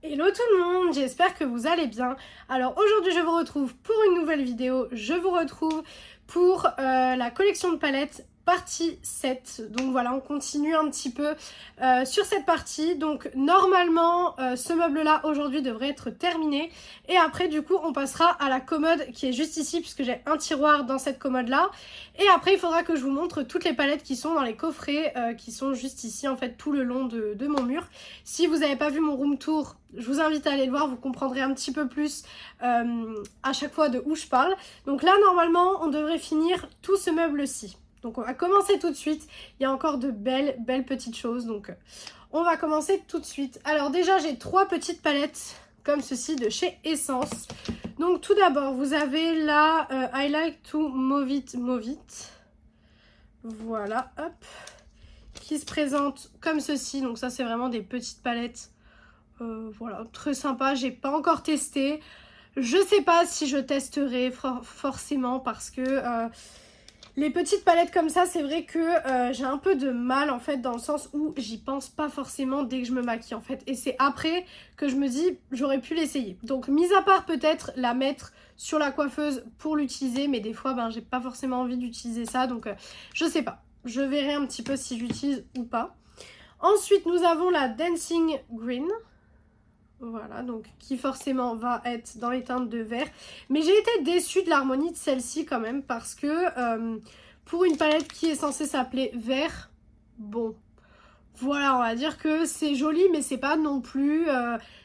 Hello tout le monde, j'espère que vous allez bien. Alors aujourd'hui je vous retrouve pour une nouvelle vidéo, je vous retrouve pour la collection de palettes partie 7. Donc voilà, on continue un petit peu sur cette partie. Donc normalement ce meuble là aujourd'hui devrait être terminé. Et après du coup on passera à la commode qui est juste ici puisque j'ai un tiroir dans cette commode là. Et après il faudra que je vous montre toutes les palettes qui sont dans les coffrets qui sont juste ici en fait tout le long de mon mur. Si vous n'avez pas vu mon room tour, je vous invite à aller le voir, vous comprendrez un petit peu plus à chaque fois de où je parle. Donc là, normalement, on devrait finir tout ce meuble-ci. Donc on va commencer tout de suite. Il y a encore de belles petites choses. Donc on va commencer tout de suite. Alors déjà, j'ai 3 petites palettes comme ceci de chez Essence. Donc tout d'abord, vous avez la I Like to Move It. Voilà, hop. Qui se présente comme ceci. Donc ça, c'est vraiment des petites palettes. Voilà, très sympa, j'ai pas encore testé. Je sais pas si je testerai forcément parce que les petites palettes comme ça, c'est vrai que j'ai un peu de mal en fait dans le sens où j'y pense pas forcément dès que je me maquille en fait. Et c'est après que je me dis j'aurais pu l'essayer. Donc mis à part peut-être la mettre sur la coiffeuse pour l'utiliser, mais des fois ben j'ai pas forcément envie d'utiliser ça, donc je sais pas. Je verrai un petit peu si j'utilise ou pas. Ensuite nous avons la Dancing Green. Voilà, donc qui forcément va être dans les teintes de vert. Mais j'ai été déçue de l'harmonie de celle-ci quand même parce que pour une palette qui est censée s'appeler vert, bon, voilà, on va dire que c'est joli mais c'est pas non plus,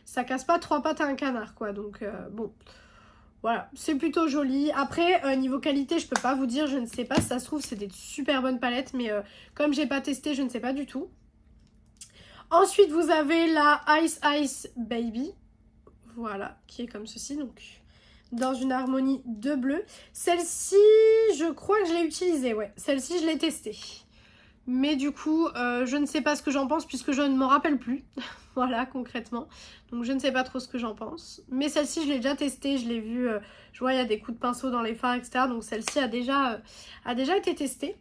ça casse pas 3 pattes à un canard quoi. Donc bon, voilà, c'est plutôt joli. Après, niveau qualité, je peux pas vous dire, je ne sais pas si ça se trouve c'est des super bonnes palettes. Mais comme j'ai pas testé, je ne sais pas du tout. Ensuite, vous avez la Ice Ice Baby, voilà, qui est comme ceci, donc dans une harmonie de bleu. Celle-ci, je crois que je l'ai utilisée, ouais, celle-ci, je l'ai testée. Mais du coup, je ne sais pas ce que j'en pense puisque je ne m'en rappelle plus, voilà, concrètement. Donc je ne sais pas trop ce que j'en pense. Mais celle-ci, je l'ai déjà testée, je l'ai vue, je vois, il y a des coups de pinceau dans les fards, etc. Donc celle-ci a déjà été testée.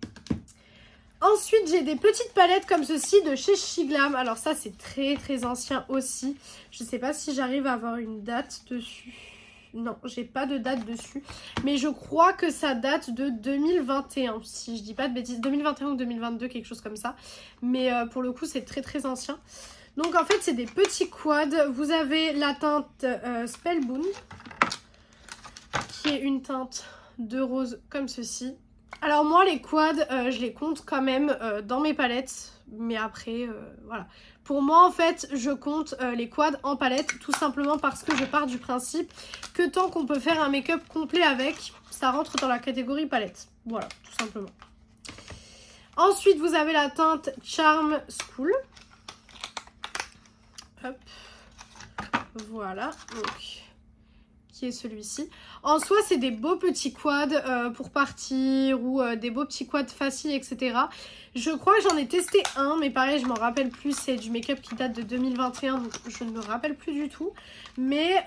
Ensuite, j'ai des petites palettes comme ceci de chez Shiglam. Alors ça, c'est très ancien aussi. Je sais pas si j'arrive à avoir une date dessus. Non, j'ai pas de date dessus. Mais je crois que ça date de 2021, si je dis pas de bêtises. 2021 ou 2022, quelque chose comme ça. Mais pour le coup, c'est très ancien. Donc en fait, c'est des petits quads. Vous avez la teinte Spellbound, qui est une teinte de rose comme ceci. Alors moi les quads je les compte quand même dans mes palettes, mais après voilà. Pour moi en fait je compte les quads en palette tout simplement parce que je pars du principe que tant qu'on peut faire un make-up complet avec, ça rentre dans la catégorie palette. Voilà, tout simplement. Ensuite vous avez la teinte Charm School. Hop. Voilà, donc qui est celui-ci. En soi, c'est des beaux petits quads pour partir ou des beaux petits quads faciles, etc. Je crois que j'en ai testé un, mais pareil, je m'en rappelle plus. C'est du make-up qui date de 2021, donc je ne me rappelle plus du tout. Mais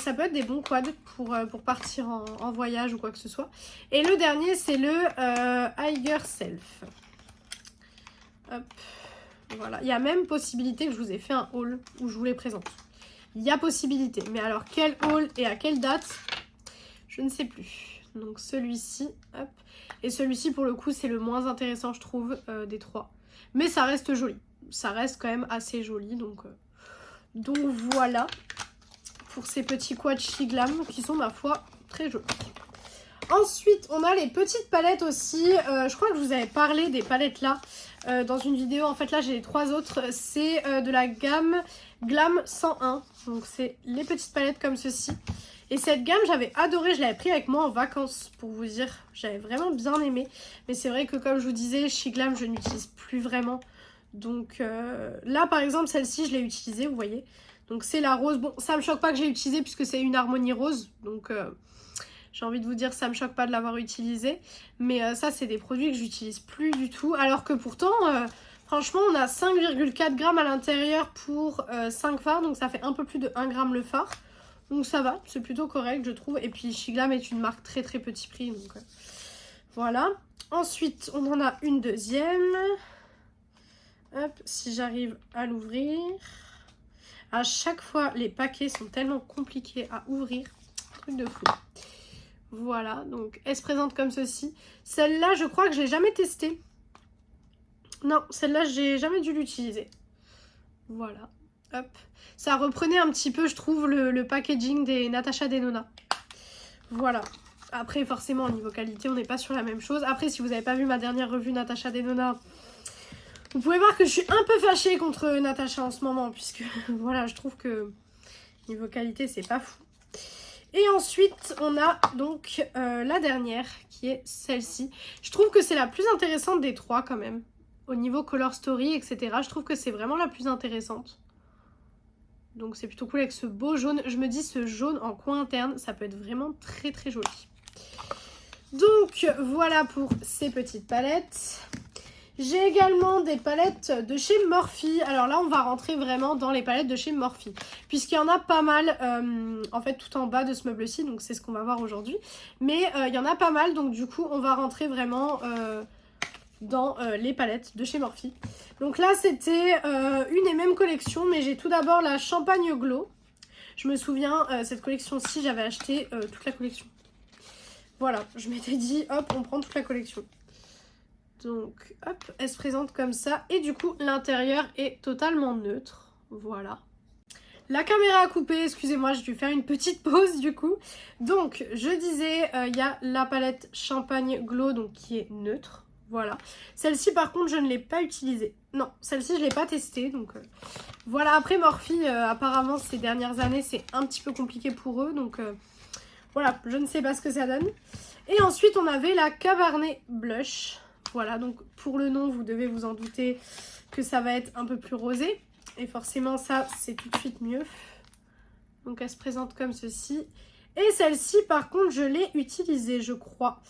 ça peut être des bons quads pour partir en voyage ou quoi que ce soit. Et le dernier, c'est le Higher Self. Hop. Voilà. Il y a même possibilité que je vous ai fait un haul où je vous les présente. Il y a possibilité, mais alors quel haul et à quelle date, je ne sais plus. Donc celui-ci, hop. Et celui-ci pour le coup c'est le moins intéressant je trouve des 3. Mais ça reste joli, ça reste quand même assez joli. Donc voilà pour ces petits quads Shiglam qui sont ma foi très jolis. Ensuite on a les petites palettes aussi, je crois que je vous avais parlé des palettes là dans une vidéo. En fait là j'ai les 3 autres, c'est de la gamme Glam 101. Donc c'est les petites palettes comme ceci. Et cette gamme j'avais adoré, je l'avais pris avec moi en vacances pour vous dire. J'avais vraiment bien aimé. Mais c'est vrai que comme je vous disais, Shiglam je n'utilise plus vraiment. Donc là par exemple celle-ci je l'ai utilisée, vous voyez. Donc c'est la rose. Bon ça me choque pas que je l'ai utilisée puisque c'est une harmonie rose. Donc j'ai envie de vous dire ça me choque pas de l'avoir utilisée. Mais ça c'est des produits que j'utilise plus du tout. Alors que pourtant... franchement, on a 5,4 grammes à l'intérieur pour 5 fards, donc ça fait un peu plus de 1 gramme le fard. Donc ça va, c'est plutôt correct je trouve. Et puis Shiglam est une marque très petit prix, donc voilà. Ensuite, on en a une deuxième. Hop, si j'arrive à l'ouvrir. À chaque fois, les paquets sont tellement compliqués à ouvrir. Truc de fou. Voilà, donc elle se présente comme ceci. Celle-là, je crois que je l'ai jamais testée. Non, celle-là, j'ai jamais dû l'utiliser. Voilà, hop. Ça reprenait un petit peu, je trouve, le packaging des Natasha Denona. Voilà. Après, forcément, au niveau qualité, on n'est pas sur la même chose. Après, si vous n'avez pas vu ma dernière revue Natasha Denona, vous pouvez voir que je suis un peu fâchée contre Natasha en ce moment, puisque, voilà, je trouve que niveau qualité, c'est pas fou. Et ensuite, on a donc la dernière, qui est celle-ci. Je trouve que c'est la plus intéressante des trois, quand même. Au niveau color story, etc. Je trouve que c'est vraiment la plus intéressante. Donc c'est plutôt cool avec ce beau jaune. Je me dis ce jaune en coin interne, ça peut être vraiment très très joli. Donc voilà pour ces petites palettes. J'ai également des palettes de chez Morphe. Alors là on va rentrer vraiment dans les palettes de chez Morphe. Puisqu'il y en a pas mal en fait tout en bas de ce meuble-ci. Donc c'est ce qu'on va voir aujourd'hui. Mais il y en a pas mal, donc du coup on va rentrer vraiment dans les palettes de chez Morphe. Donc là c'était une et même collection, mais j'ai tout d'abord la Champagne Glow. Je me souviens, cette collection-ci, j'avais acheté toute la collection. Voilà, je m'étais dit, hop, on prend toute la collection. Donc, hop, elle se présente comme ça. Et du coup, l'intérieur est totalement neutre. Voilà. La caméra a coupé, excusez-moi, j'ai dû faire une petite pause du coup. Donc, je disais, il y a la palette Champagne Glow, donc qui est neutre. Voilà. Celle-ci, par contre, je ne l'ai pas utilisée. Non, celle-ci, je ne l'ai pas testée. Donc, voilà. Après, Morphe, apparemment, ces dernières années, c'est un petit peu compliqué pour eux. Donc, voilà, je ne sais pas ce que ça donne. Et ensuite, on avait la Cabernet Blush. Voilà, donc pour le nom, vous devez vous en douter que ça va être un peu plus rosé. Et forcément, ça, c'est tout de suite mieux. Donc, elle se présente comme ceci. Et celle-ci, par contre, je l'ai utilisée, je crois.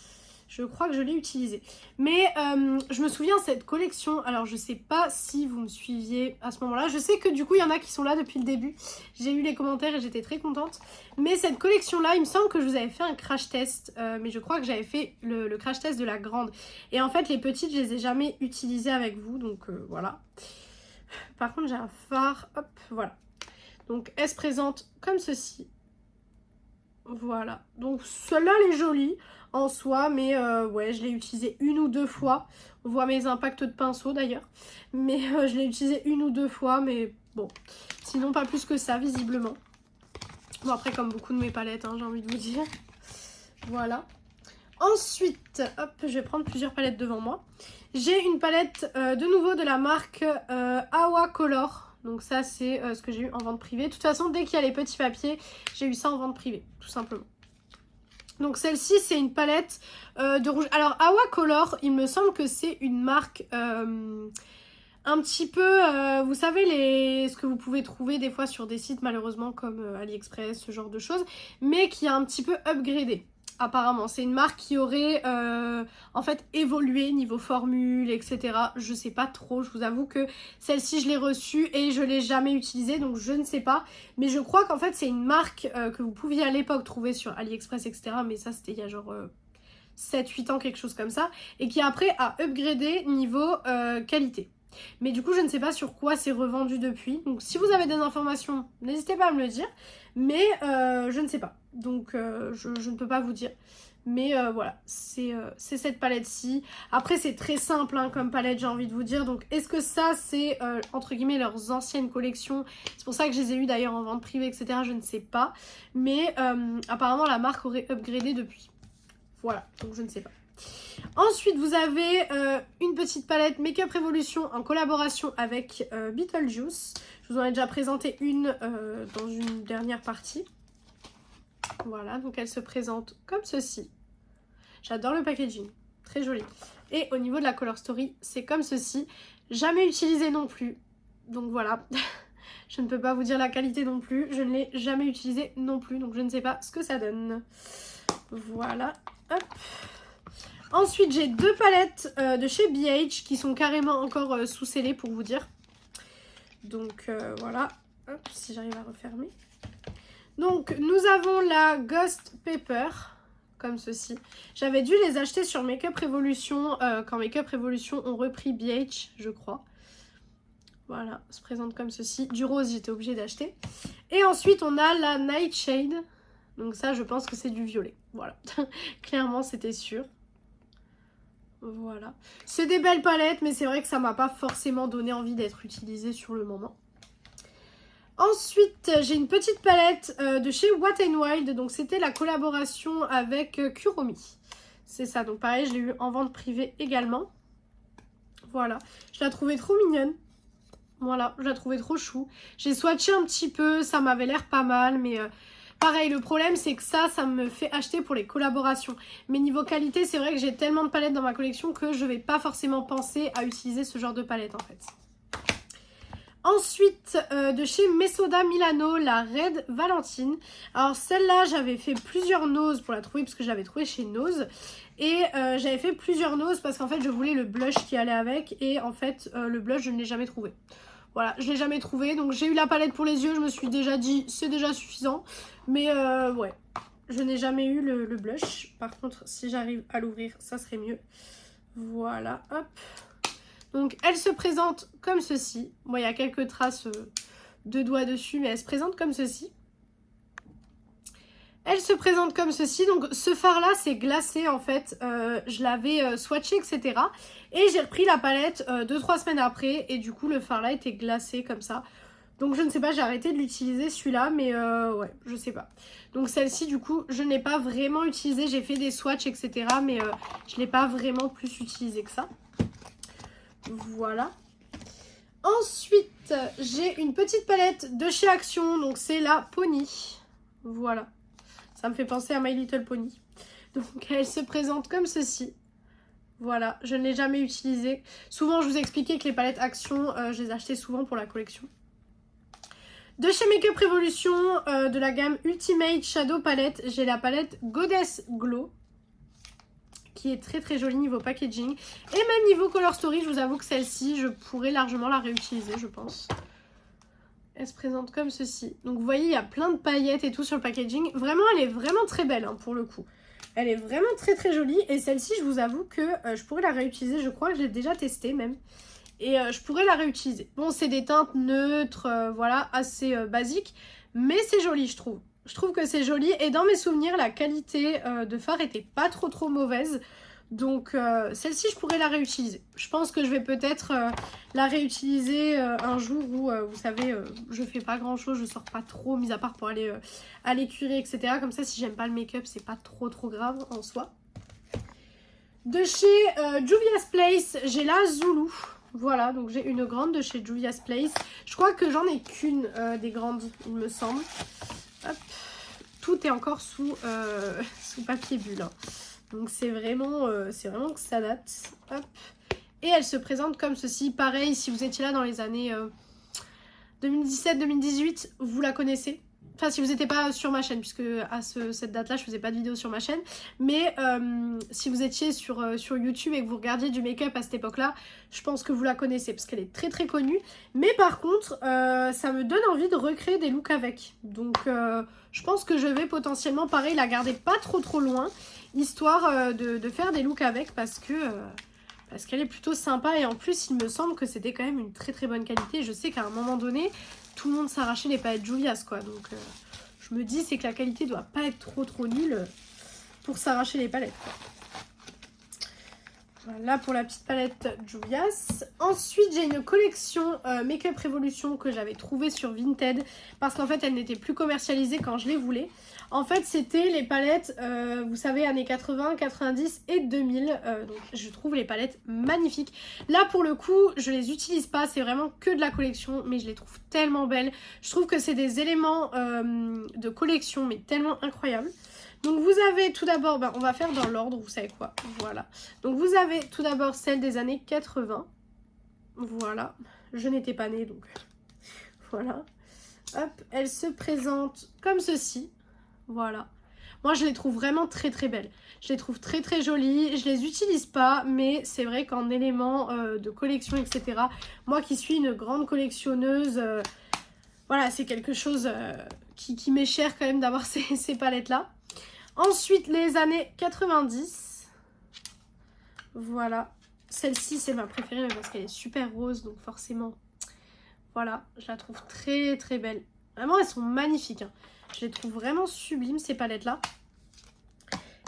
Je crois que je l'ai utilisée. Mais je me souviens, cette collection, alors je sais pas si vous me suiviez à ce moment-là. Je sais que du coup, il y en a qui sont là depuis le début. J'ai eu les commentaires et j'étais très contente. Mais cette collection-là, il me semble que je vous avais fait un crash test. Mais je crois que j'avais fait le crash test de la grande. Et en fait, les petites, je les ai jamais utilisées avec vous. Donc voilà. Par contre, j'ai un fard. Hop, voilà. Donc, elle se présente comme ceci. Voilà. Donc, celle-là, elle est jolie en soi, mais ouais, je l'ai utilisée une ou deux fois. On voit mes impacts de pinceau d'ailleurs. Mais je l'ai utilisée une ou deux fois, mais bon. Sinon, pas plus que ça, visiblement. Bon, après, comme beaucoup de mes palettes, hein, j'ai envie de vous dire. Voilà. Ensuite, hop, je vais prendre plusieurs palettes devant moi. J'ai une palette de nouveau de la marque Awa Color. Donc ça, c'est ce que j'ai eu en vente privée. De toute façon, dès qu'il y a les petits papiers, j'ai eu ça en vente privée, tout simplement. Donc celle-ci, c'est une palette de rouge. Alors, Awa Color, il me semble que c'est une marque un petit peu, vous savez, ce que vous pouvez trouver des fois sur des sites, malheureusement, comme AliExpress, ce genre de choses, mais qui a un petit peu upgradé. Apparemment, c'est une marque qui aurait en fait évolué niveau formule, etc. Je sais pas trop, je vous avoue que celle-ci je l'ai reçue et je l'ai jamais utilisée, donc je ne sais pas. Mais je crois qu'en fait c'est une marque que vous pouviez à l'époque trouver sur AliExpress, etc. Mais ça c'était il y a genre 7-8 ans, quelque chose comme ça. Et qui après a upgradé niveau qualité. Mais du coup je ne sais pas sur quoi c'est revendu depuis. Donc si vous avez des informations, n'hésitez pas à me le dire. Mais je ne sais pas. Donc je ne peux pas vous dire. Mais voilà, c'est cette palette-ci. Après c'est très simple hein, comme palette, j'ai envie de vous dire. Donc est-ce que ça c'est entre guillemets leurs anciennes collections? C'est pour ça que je les ai eues d'ailleurs en vente privée, etc. Je ne sais pas. Mais apparemment la marque aurait upgradé depuis. Voilà, donc je ne sais pas. Ensuite, vous avez une petite palette Make-up Revolution en collaboration avec Beetlejuice. Je vous en ai déjà présenté une dans une dernière partie. Voilà, donc elle se présente comme ceci. J'adore le packaging, très joli. Et au niveau de la Color Story, c'est comme ceci. Jamais utilisé non plus. Donc voilà, je ne peux pas vous dire la qualité non plus. Je ne l'ai jamais utilisé non plus, donc je ne sais pas ce que ça donne. Voilà, hop. Ensuite, j'ai deux palettes de chez BH qui sont carrément encore sous scellées pour vous dire. Donc voilà, hop, si j'arrive à refermer. Donc nous avons la Ghost Pepper, comme ceci. J'avais dû les acheter sur Make Up Revolution quand Make Up Revolution ont repris BH, je crois. Voilà, se présente comme ceci. Du rose, j'étais obligée d'acheter. Et ensuite, on a la Nightshade. Donc ça, je pense que c'est du violet. Voilà, clairement, c'était sûr. Voilà. C'est des belles palettes, mais c'est vrai que ça m'a pas forcément donné envie d'être utilisée sur le moment. Ensuite, j'ai une petite palette de chez Wet n Wild. Donc c'était la collaboration avec Kuromi. C'est ça, donc pareil, je l'ai eu en vente privée également. Voilà, je la trouvais trop mignonne. Voilà, je la trouvais trop chou. J'ai swatché un petit peu, ça m'avait l'air pas mal, mais pareil, le problème c'est que ça me fait acheter pour les collaborations. Mais niveau qualité, c'est vrai que j'ai tellement de palettes dans ma collection que je vais pas forcément penser à utiliser ce genre de palette en fait. Ensuite, de chez Mesoda Milano, la Red Valentine. Alors celle-là, j'avais fait plusieurs noses pour la trouver parce que je l'avais trouvée chez Nose. Et j'avais fait plusieurs noses parce qu'en fait, je voulais le blush qui allait avec. Et en fait, le blush, je ne l'ai jamais trouvé. Voilà, je ne l'ai jamais trouvé. Donc j'ai eu la palette pour les yeux, je me suis déjà dit, c'est déjà suffisant. Mais ouais, je n'ai jamais eu le blush. Par contre, si j'arrive à l'ouvrir, ça serait mieux. Voilà, hop. Donc elle se présente comme ceci. Bon, il y a quelques traces de doigts dessus, mais elle se présente comme ceci. Elle se présente comme ceci. Donc ce fard là c'est glacé en fait. Je l'avais swatché, etc. Et j'ai repris la palette 2-3 semaines après. Et du coup le fard là était glacé comme ça. Donc je ne sais pas, j'ai arrêté de l'utiliser celui-là. Mais ouais, je sais pas. Donc celle-ci du coup je n'ai pas vraiment utilisé. J'ai fait des swatchs, etc. Mais je ne l'ai pas vraiment plus utilisé que ça. Voilà. Ensuite, j'ai une petite palette de chez Action. Donc, c'est la Pony. Voilà. Ça me fait penser à My Little Pony. Donc, elle se présente comme ceci. Voilà. Je ne l'ai jamais utilisée. Souvent, je vous expliquais que les palettes Action, je les achetais souvent pour la collection. De chez Makeup Revolution, de la gamme Ultimate Shadow Palette, j'ai la palette Goddess Glow, qui est très très jolie niveau packaging. Et même niveau Color Story, je vous avoue que celle-ci, je pourrais largement la réutiliser, je pense. Elle se présente comme ceci. Donc vous voyez, il y a plein de paillettes et tout sur le packaging. Vraiment, elle est vraiment très belle hein, pour le coup. Elle est vraiment très très jolie. Et celle-ci, je vous avoue que je pourrais la réutiliser. Je crois que je l'ai déjà testée même. Et je pourrais la réutiliser. Bon, c'est des teintes neutres, voilà, assez basiques. Mais c'est joli, je trouve. Je trouve que c'est joli et dans mes souvenirs, la qualité de fard était pas trop mauvaise. Donc celle-ci, je pourrais la réutiliser. Je pense que je vais peut-être la réutiliser un jour où, vous savez, je fais pas grand-chose, je sors pas trop, mis à part pour aller à l'écurie, etc. Comme ça, si j'aime pas le make-up, c'est pas trop grave en soi. De chez Juvia's Place, j'ai la Zulu. Voilà, donc j'ai une grande de chez Juvia's Place. Je crois que j'en ai qu'une des grandes, il me semble. Hop. Tout est encore sous papier bulle. Hein. Donc c'est vraiment que ça date. Hop. Et elle se présente comme ceci. Pareil, si vous étiez là dans les années 2017-2018, vous la connaissez. Enfin, si vous n'étiez pas sur ma chaîne, puisque à cette date-là, je faisais pas de vidéo sur ma chaîne. Mais si vous étiez sur YouTube et que vous regardiez du make-up à cette époque-là, je pense que vous la connaissez, parce qu'elle est très très connue. Mais par contre, ça me donne envie de recréer des looks avec. Donc, je pense que je vais potentiellement, pareil, la garder pas trop loin, histoire de faire des looks avec, parce qu'elle est plutôt sympa. Et en plus, il me semble que c'était quand même une très bonne qualité. Je sais qu'à un moment donné, tout le monde s'arrachait les palettes Juvia's, quoi. Donc, je me dis, c'est que la qualité doit pas être trop nulle pour s'arracher les palettes, quoi. Voilà pour la petite palette Juvia's. Ensuite, j'ai une collection Makeup Revolution que j'avais trouvée sur Vinted. Parce qu'en fait, elle n'était plus commercialisée quand je les voulais. En fait, c'était les palettes, vous savez, années 80, 90 et 2000. Donc, je trouve les palettes magnifiques. Là, pour le coup, je les utilise pas. C'est vraiment que de la collection. Mais je les trouve tellement belles. Je trouve que c'est des éléments de collection, mais tellement incroyables. Donc vous avez tout d'abord, on va faire dans l'ordre, vous savez quoi, voilà. Donc vous avez tout d'abord celle des années 80, voilà, je n'étais pas née donc voilà. Hop, elle se présente comme ceci, voilà. Moi je les trouve vraiment très belles, je les trouve très jolies, je les utilise pas, mais c'est vrai qu'en éléments de collection, etc. Moi qui suis une grande collectionneuse, voilà, c'est quelque chose qui m'est cher quand même d'avoir ces palettes là. Ensuite, les années 90. Voilà. Celle-ci, c'est ma préférée parce qu'elle est super rose. Donc forcément, Voilà, je la trouve très très belle. Vraiment, elles sont magnifiques. Hein. Je les trouve vraiment sublimes, ces palettes-là.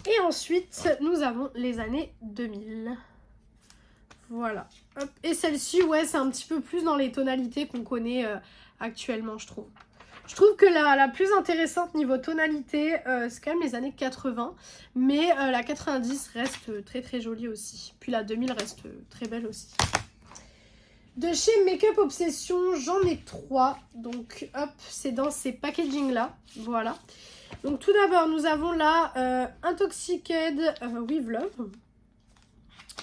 Et ensuite, nous avons les années 2000. Voilà. Hop. Et celle-ci, ouais, c'est un petit peu plus dans les tonalités qu'on connaît actuellement, je trouve. Je trouve que la plus intéressante niveau tonalité, c'est quand même les années 80. Mais la 90 reste très très jolie aussi. Puis la 2000 reste très belle aussi. De chez Makeup Obsession, j'en ai 3. Donc hop, c'est dans ces packaging là. Voilà. Donc tout d'abord, nous avons la Intoxicated with Love.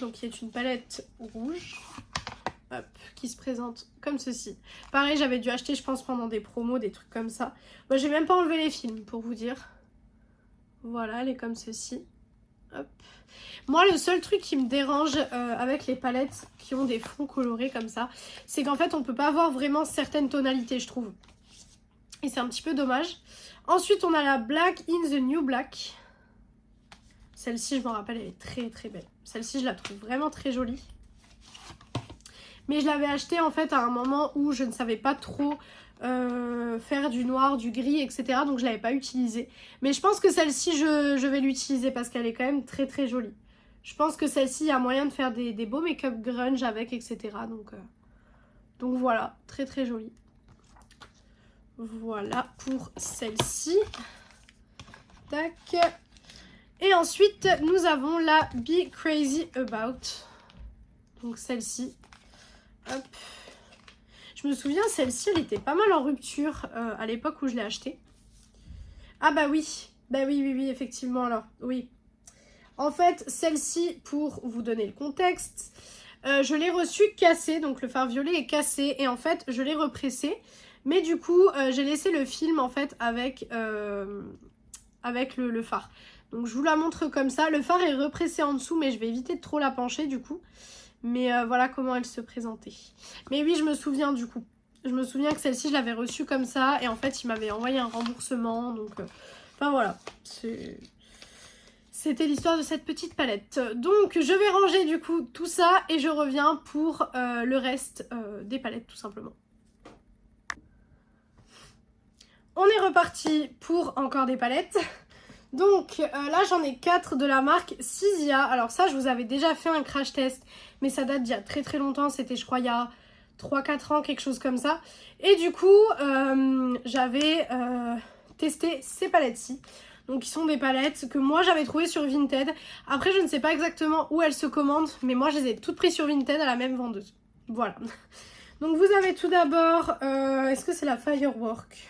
Donc qui est une palette rouge. Hop, qui se présente comme ceci. Pareil, j'avais dû acheter, je pense, pendant des promos, des trucs comme ça. Moi, j'ai même pas enlevé les films, pour vous dire. Voilà, elle est comme ceci. Hop. Moi, le seul truc qui me dérange avec les palettes qui ont des fonds colorés comme ça, c'est qu'en fait, on peut pas avoir vraiment certaines tonalités, je trouve. Et c'est un petit peu dommage. Ensuite, on a la Black in the New Black. Celle-ci, je me rappelle, elle est très très belle. Celle-ci, je la trouve vraiment très jolie. Mais je l'avais achetée en fait à un moment où je ne savais pas trop faire du noir, du gris, etc. Donc je ne l'avais pas utilisée. Mais je pense que celle-ci, je vais l'utiliser parce qu'elle est quand même très très jolie. Je pense que celle-ci, il y a moyen de faire des beaux make-up grunge avec, etc. Donc voilà, très très jolie. Voilà pour celle-ci. Tac. Et ensuite, nous avons la Be Crazy About. Donc celle-ci. Hop. Je me souviens, celle-ci, elle était pas mal en rupture à l'époque où je l'ai achetée. Ah bah oui. Bah oui, effectivement, alors. Oui. En fait, celle-ci, pour vous donner le contexte, je l'ai reçue cassée. Donc le fard violet est cassé. Et en fait, je l'ai repressé. Mais du coup, j'ai laissé le film, en fait, avec le fard. Donc je vous la montre comme ça. Le fard est repressé en dessous, mais je vais éviter de trop la pencher, du coup. Mais voilà comment elle se présentait. Mais oui, je me souviens du coup. Je me souviens que celle-ci, je l'avais reçue comme ça. Et en fait, il m'avait envoyé un remboursement. Donc, enfin voilà. C'était l'histoire de cette petite palette. Donc, je vais ranger du coup tout ça. Et je reviens pour le reste des palettes, tout simplement. On est reparti pour encore des palettes. Donc là j'en ai 4 de la marque Sizia. Alors ça je vous avais déjà fait un crash test, mais ça date d'il y a très très longtemps, c'était je crois il y a 3-4 ans, quelque chose comme ça. Et du coup j'avais testé ces palettes-ci. Donc qui sont des palettes que moi j'avais trouvées sur Vinted. Après je ne sais pas exactement où elles se commandent, mais moi je les ai toutes prises sur Vinted à la même vendeuse. Voilà. Donc vous avez tout d'abord, est-ce que c'est la Firework?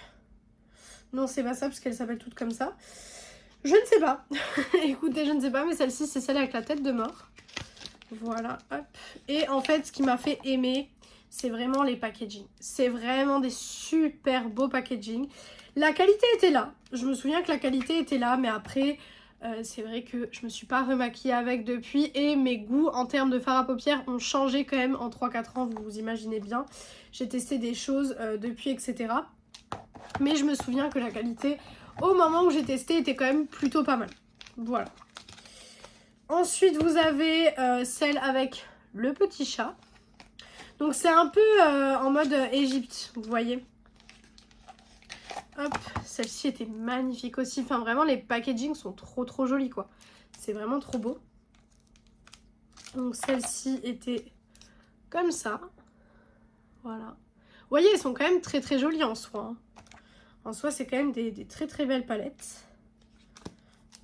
Non c'est pas ça parce qu'elles s'appellent toutes comme ça. Je ne sais pas. Écoutez, je ne sais pas, mais celle-ci, c'est celle avec la tête de mort. Voilà, hop. Et en fait, ce qui m'a fait aimer, c'est vraiment les packaging. C'est vraiment des super beaux packaging. La qualité était là. Je me souviens que la qualité était là, mais après, c'est vrai que je me suis pas remaquillée avec depuis. Et mes goûts en termes de fard à paupières ont changé quand même en 3-4 ans, vous vous imaginez bien. J'ai testé des choses depuis, etc. Mais je me souviens que la qualité, au moment où j'ai testé, était quand même plutôt pas mal. Voilà. Ensuite, vous avez celle avec le petit chat. Donc, c'est un peu en mode Égypte, vous voyez. Hop, celle-ci était magnifique aussi. Enfin, vraiment, les packaging sont trop jolis, quoi. C'est vraiment trop beau. Donc, celle-ci était comme ça. Voilà. Vous voyez, elles sont quand même très jolies en soi. Hein. En soi, c'est quand même des très belles palettes.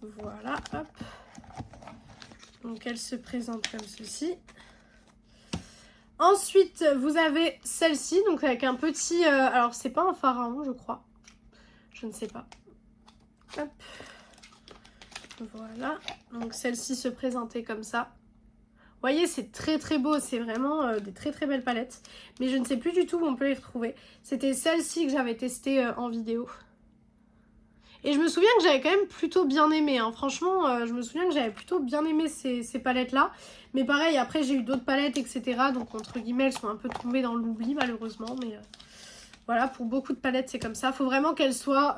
Voilà, hop. Donc, elle se présente comme ceci. Ensuite, vous avez celle-ci, donc avec un petit... alors, c'est pas un pharaon, je crois. Je ne sais pas. Hop. Voilà. Donc, celle-ci se présentait comme ça. Vous voyez, c'est très beau. C'est vraiment des très belles palettes. Mais je ne sais plus du tout où on peut les retrouver. C'était celle-ci que j'avais testée en vidéo. Et je me souviens que j'avais quand même plutôt bien aimé. Hein. Franchement, je me souviens que j'avais plutôt bien aimé ces palettes-là. Mais pareil, après, j'ai eu d'autres palettes, etc. Donc, entre guillemets, elles sont un peu tombées dans l'oubli, malheureusement. Mais voilà, pour beaucoup de palettes, c'est comme ça. Il faut vraiment qu'elles soient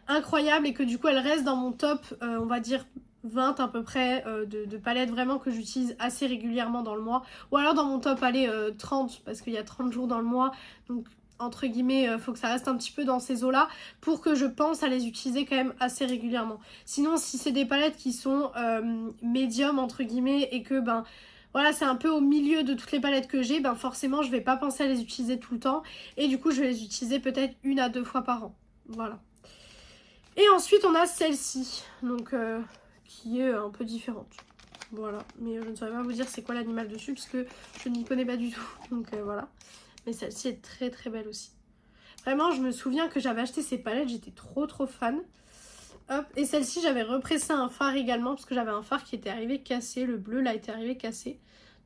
incroyables et que du coup, elles restent dans mon top, on va dire 20 à peu près, de palettes vraiment que j'utilise assez régulièrement dans le mois. Ou alors dans mon top, allez, 30, parce qu'il y a 30 jours dans le mois. Donc, entre guillemets, faut que ça reste un petit peu dans ces eaux-là pour que je pense à les utiliser quand même assez régulièrement. Sinon, si c'est des palettes qui sont médium entre guillemets et que ben voilà, c'est un peu au milieu de toutes les palettes que j'ai, ben forcément je vais pas penser à les utiliser tout le temps et du coup je vais les utiliser peut-être 1 à 2 fois par an. Voilà. Et ensuite on a celle-ci, donc qui est un peu différente. Voilà, mais je ne saurais pas vous dire c'est quoi l'animal dessus parce que je n'y connais pas du tout. Donc voilà. Mais celle-ci est très très belle aussi. Vraiment, je me souviens que j'avais acheté ces palettes, j'étais trop fan. Hop, et celle-ci, j'avais repressé un fard également parce que j'avais un fard qui était arrivé cassé. Le bleu, là, était arrivé cassé.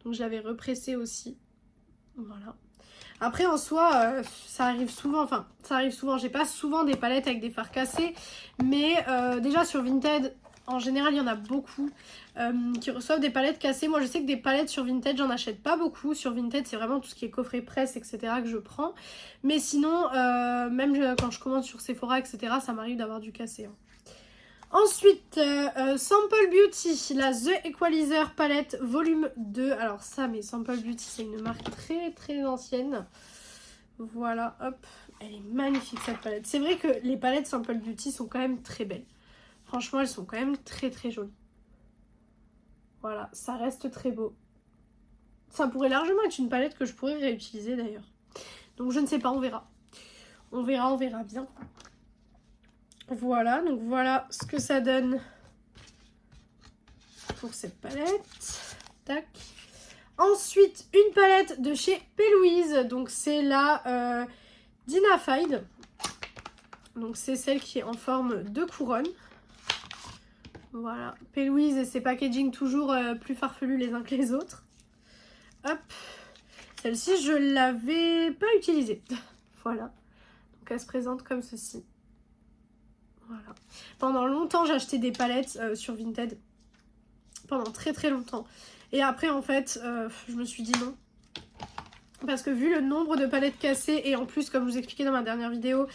Donc je l'avais repressé aussi. Voilà. Après, en soi, ça arrive souvent. Enfin, ça arrive souvent. J'ai pas souvent des palettes avec des fards cassés. Mais déjà sur Vinted, en général, il y en a beaucoup qui reçoivent des palettes cassées. Moi, je sais que des palettes sur Vinted, j'en achète pas beaucoup. Sur Vinted, c'est vraiment tout ce qui est coffret presse, etc. que je prends. Mais sinon, même quand je commande sur Sephora, etc., ça m'arrive d'avoir du cassé. Hein. Ensuite, Sample Beauty, la The Equalizer palette volume 2. Alors ça, mais Sample Beauty, c'est une marque très ancienne. Voilà, hop. Elle est magnifique cette palette. C'est vrai que les palettes Sample Beauty sont quand même très belles. Franchement, elles sont quand même très jolies. Voilà, ça reste très beau. Ça pourrait largement être une palette que je pourrais réutiliser d'ailleurs. Donc je ne sais pas, on verra. On verra bien. Voilà, donc voilà ce que ça donne pour cette palette. Tac. Ensuite, une palette de chez P. Louise. Donc c'est la Dinafied. Donc c'est celle qui est en forme de couronne. Voilà, P. Louise et ses packaging toujours plus farfelus les uns que les autres. Hop. Celle-ci, je l'avais pas utilisée. Voilà. Donc elle se présente comme ceci. Voilà. Pendant longtemps, j'ai acheté des palettes sur Vinted. Pendant très longtemps. Et après, en fait, je me suis dit non. Parce que vu le nombre de palettes cassées, et en plus, comme je vous expliquais dans ma dernière vidéo,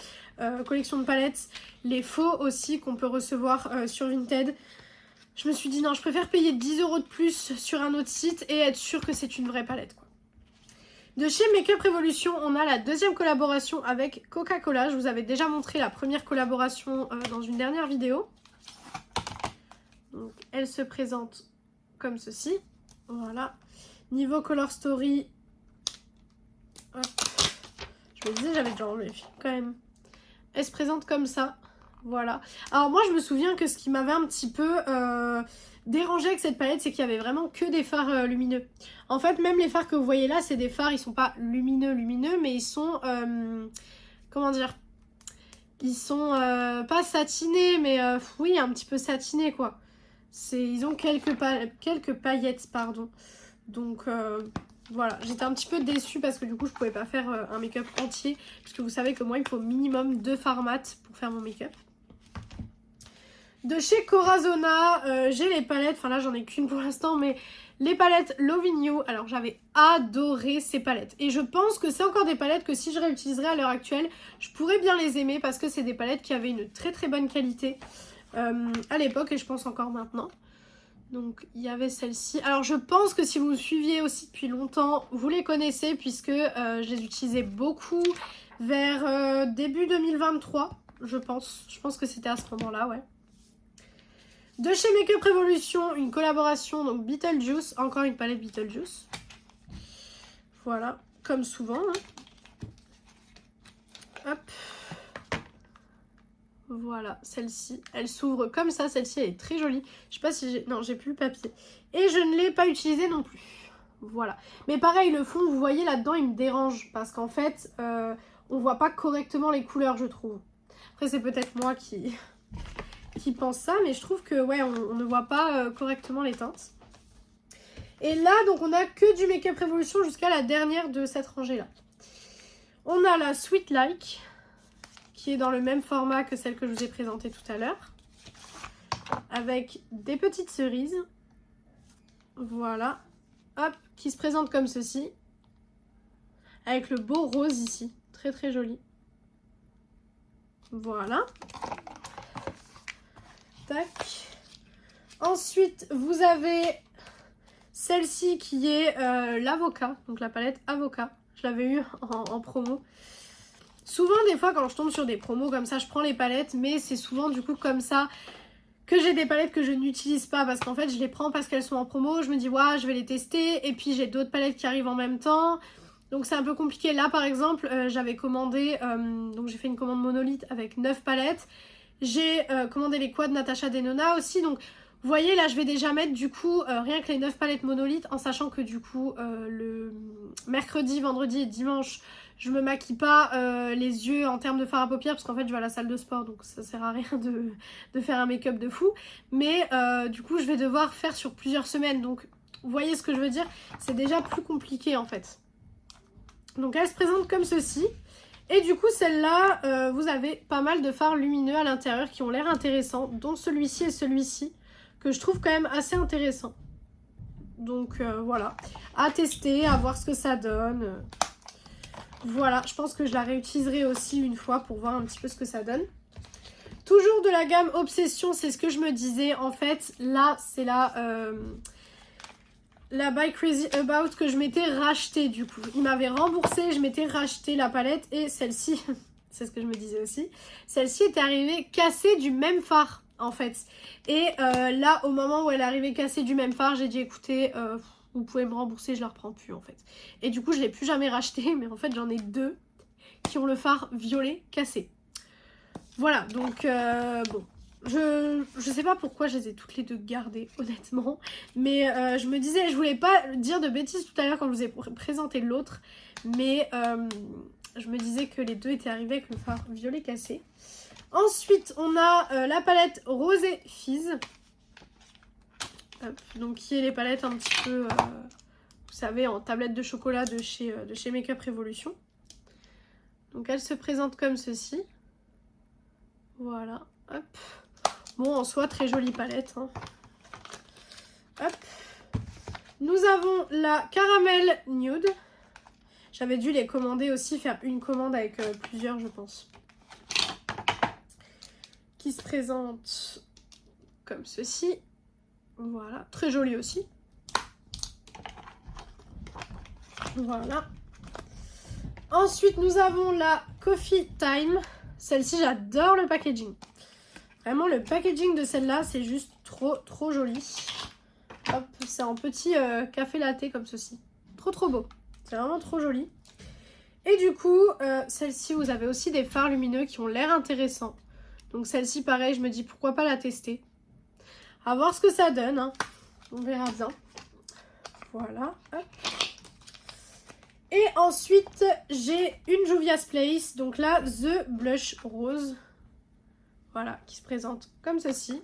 collection de palettes, les faux aussi qu'on peut recevoir sur Vinted, je me suis dit non, je préfère payer 10 € de plus sur un autre site et être sûre que c'est une vraie palette, quoi. De chez Makeup Revolution, on a la deuxième collaboration avec Coca-Cola. Je vous avais déjà montré la première collaboration dans une dernière vidéo. Donc, elle se présente comme ceci. Voilà. Niveau Color Story, hop. Je me disais, j'avais déjà enlevé quand même. Elle se présente comme ça. Voilà. Alors moi, je me souviens que ce qui m'avait un petit peu dérangé avec cette palette, c'est qu'il y avait vraiment que des fards lumineux. En fait, même les fards que vous voyez là, c'est des fards, ils sont pas lumineux, mais ils sont... comment dire? Ils sont pas satinés, mais oui, un petit peu satinés, quoi. Ils ont quelques paillettes, pardon. Donc... voilà, j'étais un petit peu déçue parce que du coup je pouvais pas faire un make-up entier. Parce que vous savez que moi il faut minimum 2 fards mat pour faire mon make-up. De chez Corazona, j'ai les palettes, enfin là j'en ai qu'une pour l'instant, mais les palettes Loving You. Alors j'avais adoré ces palettes. Et je pense que c'est encore des palettes que si je réutiliserais à l'heure actuelle, je pourrais bien les aimer parce que c'est des palettes qui avaient une très bonne qualité à l'époque et je pense encore maintenant. Donc il y avait celle-ci. Alors je pense que si vous me suiviez aussi depuis longtemps, vous les connaissez puisque je les utilisais beaucoup vers début 2023, je pense. Je pense que c'était à ce moment-là, ouais. De chez Makeup Revolution, une collaboration, donc Beetlejuice, encore une palette Beetlejuice. Voilà, comme souvent. Hein. Hop. Voilà, celle-ci, elle s'ouvre comme ça, celle-ci elle est très jolie. Je sais pas si j'ai... Non, j'ai plus le papier. Et je ne l'ai pas utilisé non plus. Voilà. Mais pareil, le fond, vous voyez là-dedans, il me dérange. Parce qu'en fait, on voit pas correctement les couleurs, je trouve. Après, c'est peut-être moi qui pense ça, mais je trouve que, ouais, on ne voit pas correctement les teintes. Et là, donc, on a que du Makeup Revolution jusqu'à la dernière de cette rangée-là. On a la Sweet Like, qui est dans le même format que celle que je vous ai présentée tout à l'heure. Avec des petites cerises. Voilà. Hop, qui se présente comme ceci. Avec le beau rose ici. Très joli. Voilà. Tac. Ensuite, vous avez celle-ci qui est l'avocat. Donc la palette avocat. Je l'avais eu en promo. Souvent, des fois, quand je tombe sur des promos comme ça, je prends les palettes, mais c'est souvent du coup comme ça que j'ai des palettes que je n'utilise pas parce qu'en fait, je les prends parce qu'elles sont en promo. Je me dis, ouais, je vais les tester. Et puis, j'ai d'autres palettes qui arrivent en même temps. Donc, c'est un peu compliqué. Là, par exemple, j'avais commandé, donc j'ai fait une commande monolithe avec 9 palettes. J'ai commandé les quads Natasha Denona aussi. Donc, vous voyez, là, je vais déjà mettre du coup rien que les 9 palettes monolithes en sachant que du coup, le mercredi, vendredi et dimanche, je me maquille pas les yeux en termes de fard à paupières parce qu'en fait je vais à la salle de sport donc ça sert à rien de faire un make-up de fou. Mais du coup je vais devoir faire sur plusieurs semaines donc vous voyez ce que je veux dire, c'est déjà plus compliqué en fait. Donc elle se présente comme ceci. Et du coup celle-là, vous avez pas mal de fards lumineux à l'intérieur qui ont l'air intéressants, dont celui-ci et celui-ci que je trouve quand même assez intéressant. Donc voilà, à tester, à voir ce que ça donne. Voilà, je pense que je la réutiliserai aussi une fois pour voir un petit peu ce que ça donne. Toujours de la gamme Obsession, c'est ce que je me disais. En fait, là, c'est la Buy Crazy About que je m'étais racheté du coup. Il m'avait remboursé, je m'étais racheté la palette et celle-ci, c'est ce que je me disais aussi, celle-ci était arrivée cassée du même fard en fait. Et là, au moment où elle est arrivée cassée du même fard, j'ai dit écoutez... vous pouvez me rembourser, je la reprends plus en fait. Et du coup, je l'ai plus jamais racheté, mais en fait, j'en ai 2 qui ont le fard violet cassé. Voilà, donc bon. Je sais pas pourquoi je les ai toutes les 2 gardées, honnêtement. Mais je me disais, je voulais pas dire de bêtises tout à l'heure quand je vous ai présenté l'autre. Mais je me disais que les 2 étaient arrivés avec le fard violet cassé. Ensuite, on a la palette Rosé Fizz. Hop, donc qui est les palettes un petit peu, vous savez, en tablette de chocolat de chez Makeup Revolution. Donc elle se présente comme ceci. Voilà, hop. Bon, en soi, très jolie palette. Hein. Hop. Nous avons la Caramel Nude. J'avais dû les commander aussi, faire une commande avec plusieurs, je pense. Qui se présente comme ceci. Voilà, très jolie aussi. Voilà. Ensuite, nous avons la Coffee Time. Celle-ci, j'adore le packaging. Vraiment, le packaging de celle-là, c'est juste trop joli. Hop, c'est en petit café latte comme ceci. Trop beau. C'est vraiment trop joli. Et du coup, celle-ci, vous avez aussi des fards lumineux qui ont l'air intéressants. Donc celle-ci, pareil, je me dis pourquoi pas la tester. À voir ce que ça donne, hein. On verra bien. Voilà. Hop. Et ensuite, j'ai une Juvia's Place. Donc là, The Blush Rose. Voilà, qui se présente comme ceci.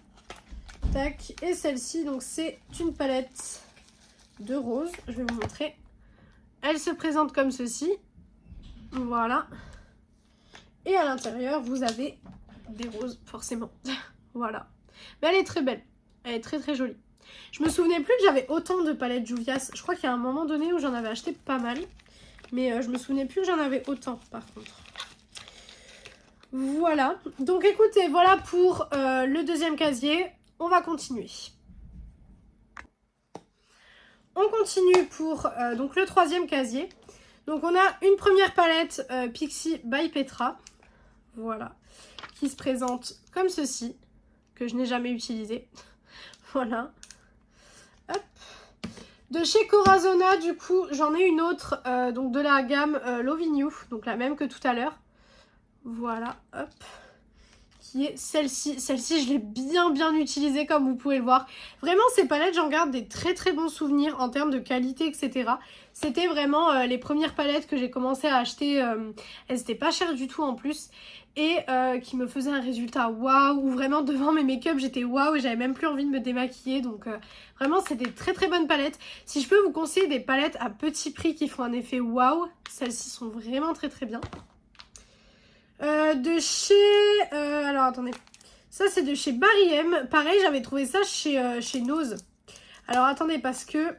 Tac. Et celle-ci, donc c'est une palette de rose. Je vais vous montrer. Elle se présente comme ceci. Voilà. Et à l'intérieur, vous avez des roses, forcément. Voilà. Mais elle est très belle. Elle est très jolie. Je me souvenais plus que j'avais autant de palettes Juvia's. Je crois qu'il y a un moment donné où j'en avais acheté pas mal. Mais je me souvenais plus que j'en avais autant par contre. Voilà. Donc écoutez, voilà pour le deuxième casier. On va continuer. On continue pour donc le troisième casier. Donc on a une première palette Pixi by Petra. Voilà. Qui se présente comme ceci. Que je n'ai jamais utilisé. Voilà. Hop. De chez Corazona, du coup, j'en ai une autre, donc de la gamme Loving You, donc la même que tout à l'heure. Voilà, hop. Qui est celle-ci. Celle-ci, je l'ai bien utilisée, comme vous pouvez le voir. Vraiment, ces palettes, j'en garde des très bons souvenirs en termes de qualité, etc. C'était vraiment les premières palettes que j'ai commencé à acheter. Elles n'étaient pas chères du tout en plus. Et qui me faisaient un résultat waouh, où vraiment devant mes make-up j'étais waouh et j'avais même plus envie de me démaquiller. Donc vraiment c'est des très bonnes palettes. Si je peux vous conseiller des palettes à petit prix qui font un effet waouh, celles-ci sont vraiment très bien. De chez... alors attendez, ça c'est de chez Barry M. Pareil, j'avais trouvé ça chez Nose. Alors attendez, parce que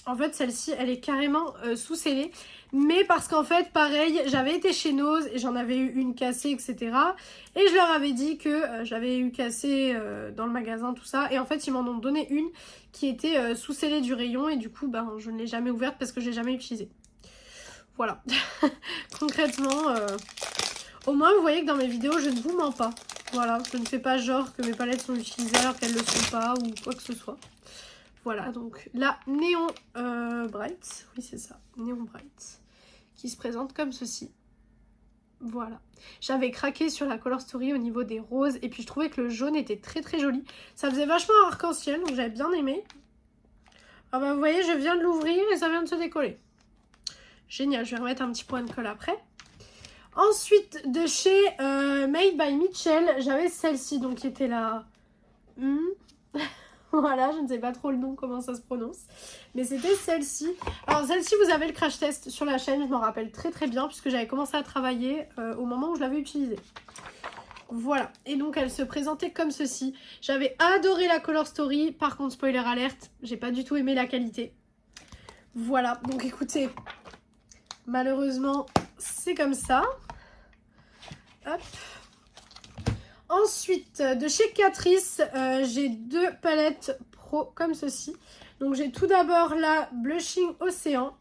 en fait celle-ci elle est carrément sous-scellée. Mais parce qu'en fait, pareil, j'avais été chez Nose et j'en avais eu une cassée, etc. Et je leur avais dit que j'avais eu cassée dans le magasin, tout ça. Et en fait, ils m'en ont donné une qui était sous-scellée du rayon. Et du coup, ben, je ne l'ai jamais ouverte parce que je ne l'ai jamais utilisée. Voilà. Concrètement, Au moins, vous voyez que dans mes vidéos, je ne vous mens pas. Voilà, je ne fais pas genre que mes palettes sont utilisées alors qu'elles ne le sont pas ou quoi que ce soit. Voilà, donc la Néon Bright, oui c'est ça, Néon Bright, qui se présente comme ceci. Voilà. J'avais craqué sur la Color Story au niveau des roses et puis je trouvais que le jaune était très très joli. Ça faisait vachement arc-en-ciel, donc j'avais bien aimé. Ah bah vous voyez, je viens de l'ouvrir et ça vient de se décoller. Génial, je vais remettre un petit point de colle après. Ensuite, de chez Made by Mitchell, j'avais celle-ci, donc qui était la... Voilà, je ne sais pas trop le nom, comment ça se prononce. Mais c'était celle-ci. Alors celle-ci, vous avez le crash test sur la chaîne, je m'en rappelle très très bien, puisque j'avais commencé à travailler au moment où je l'avais utilisée. Voilà, et donc elle se présentait comme ceci. J'avais adoré la Color Story, par contre, spoiler alerte, j'ai pas du tout aimé la qualité. Voilà, donc écoutez, malheureusement, c'est comme ça. Hop. Ensuite, de chez Catrice, j'ai deux palettes pro comme ceci. Donc j'ai tout d'abord la Blushing Océan.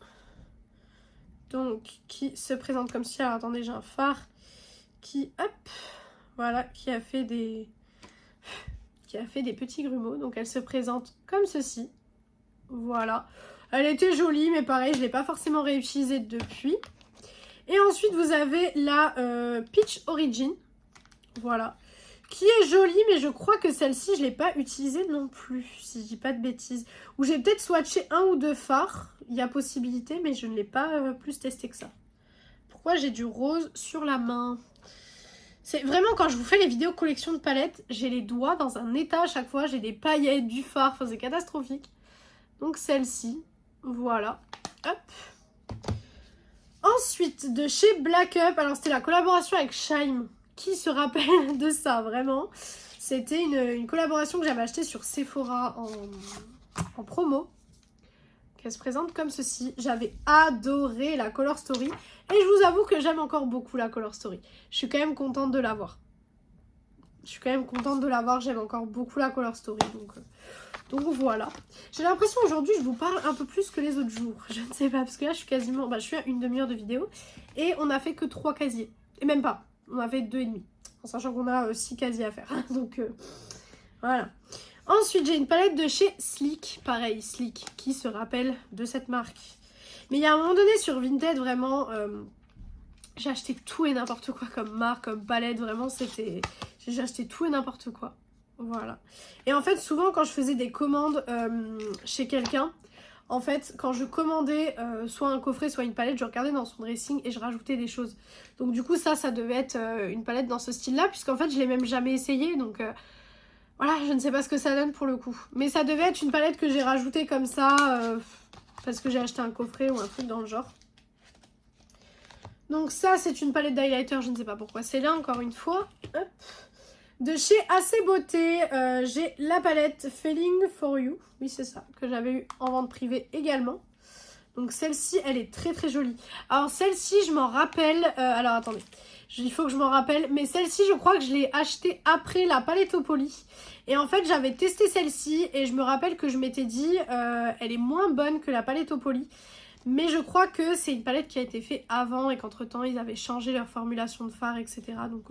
Donc qui se présente comme ceci. Alors attendez, j'ai un phare qui, hop, voilà, qui a fait des petits grumeaux. Donc elle se présente comme ceci. Voilà. Elle était jolie, mais pareil, je ne l'ai pas forcément réutilisée depuis. Et ensuite, vous avez la Peach Origin. Voilà. Qui est jolie, mais je crois que celle-ci, je ne l'ai pas utilisée non plus, si je dis pas de bêtises. Ou j'ai peut-être swatché un ou deux fards, il y a possibilité, mais je ne l'ai pas plus testé que ça. Pourquoi j'ai du rose sur la main? C'est vraiment quand je vous fais les vidéos collection de palettes, j'ai les doigts dans un état à chaque fois, j'ai des paillettes, du fard, enfin c'est catastrophique. Donc celle-ci, voilà, hop. Ensuite, de chez Black Up, alors c'était la collaboration avec Shime. Qui se rappelle de ça, vraiment? C'était une collaboration que j'avais achetée sur Sephora en promo. Qu'elle se présente comme ceci. J'avais adoré la Color Story. Et je vous avoue que j'aime encore beaucoup la Color Story. Je suis quand même contente de l'avoir. J'aime encore beaucoup la Color Story. Donc voilà. J'ai l'impression aujourd'hui je vous parle un peu plus que les autres jours. Je ne sais pas, parce que là je suis quasiment... je suis à une demi-heure de vidéo. Et on a fait que 3 casiers. Et même pas. On a fait 2,5. En sachant qu'on a 6 casiers à faire. Donc voilà. Ensuite, j'ai une palette de chez Sleek. Pareil, Sleek, qui se rappelle de cette marque. Mais il y a un moment donné sur Vinted, vraiment, j'ai acheté tout et n'importe quoi comme marque, comme palette. Vraiment, c'était... J'ai acheté tout et n'importe quoi. Voilà. Et en fait, souvent, quand je faisais des commandes chez quelqu'un, en fait, quand je commandais soit un coffret, soit une palette, je regardais dans son dressing et je rajoutais des choses. Donc du coup, ça devait être une palette dans ce style-là, puisqu'en fait, je l'ai même jamais essayé. Donc voilà, je ne sais pas ce que ça donne pour le coup. Mais ça devait être une palette que j'ai rajoutée comme ça, parce que j'ai acheté un coffret ou un truc dans le genre. Donc ça, c'est une palette d'highlighter, je ne sais pas pourquoi c'est là, encore une fois. Hop. De chez Assez Beauté, j'ai la palette Feeling for You. Oui, c'est ça, que j'avais eu en vente privée également. Donc celle-ci, elle est très très jolie. Alors celle-ci, je m'en rappelle... alors attendez, il faut que je m'en rappelle. Mais celle-ci, je crois que je l'ai achetée après la Paletto Poly. Et en fait, j'avais testé celle-ci et je me rappelle que je m'étais dit... elle est moins bonne que la Paletto Poly. Mais je crois que c'est une palette qui a été faite avant et qu'entre temps ils avaient changé leur formulation de fard, etc. Donc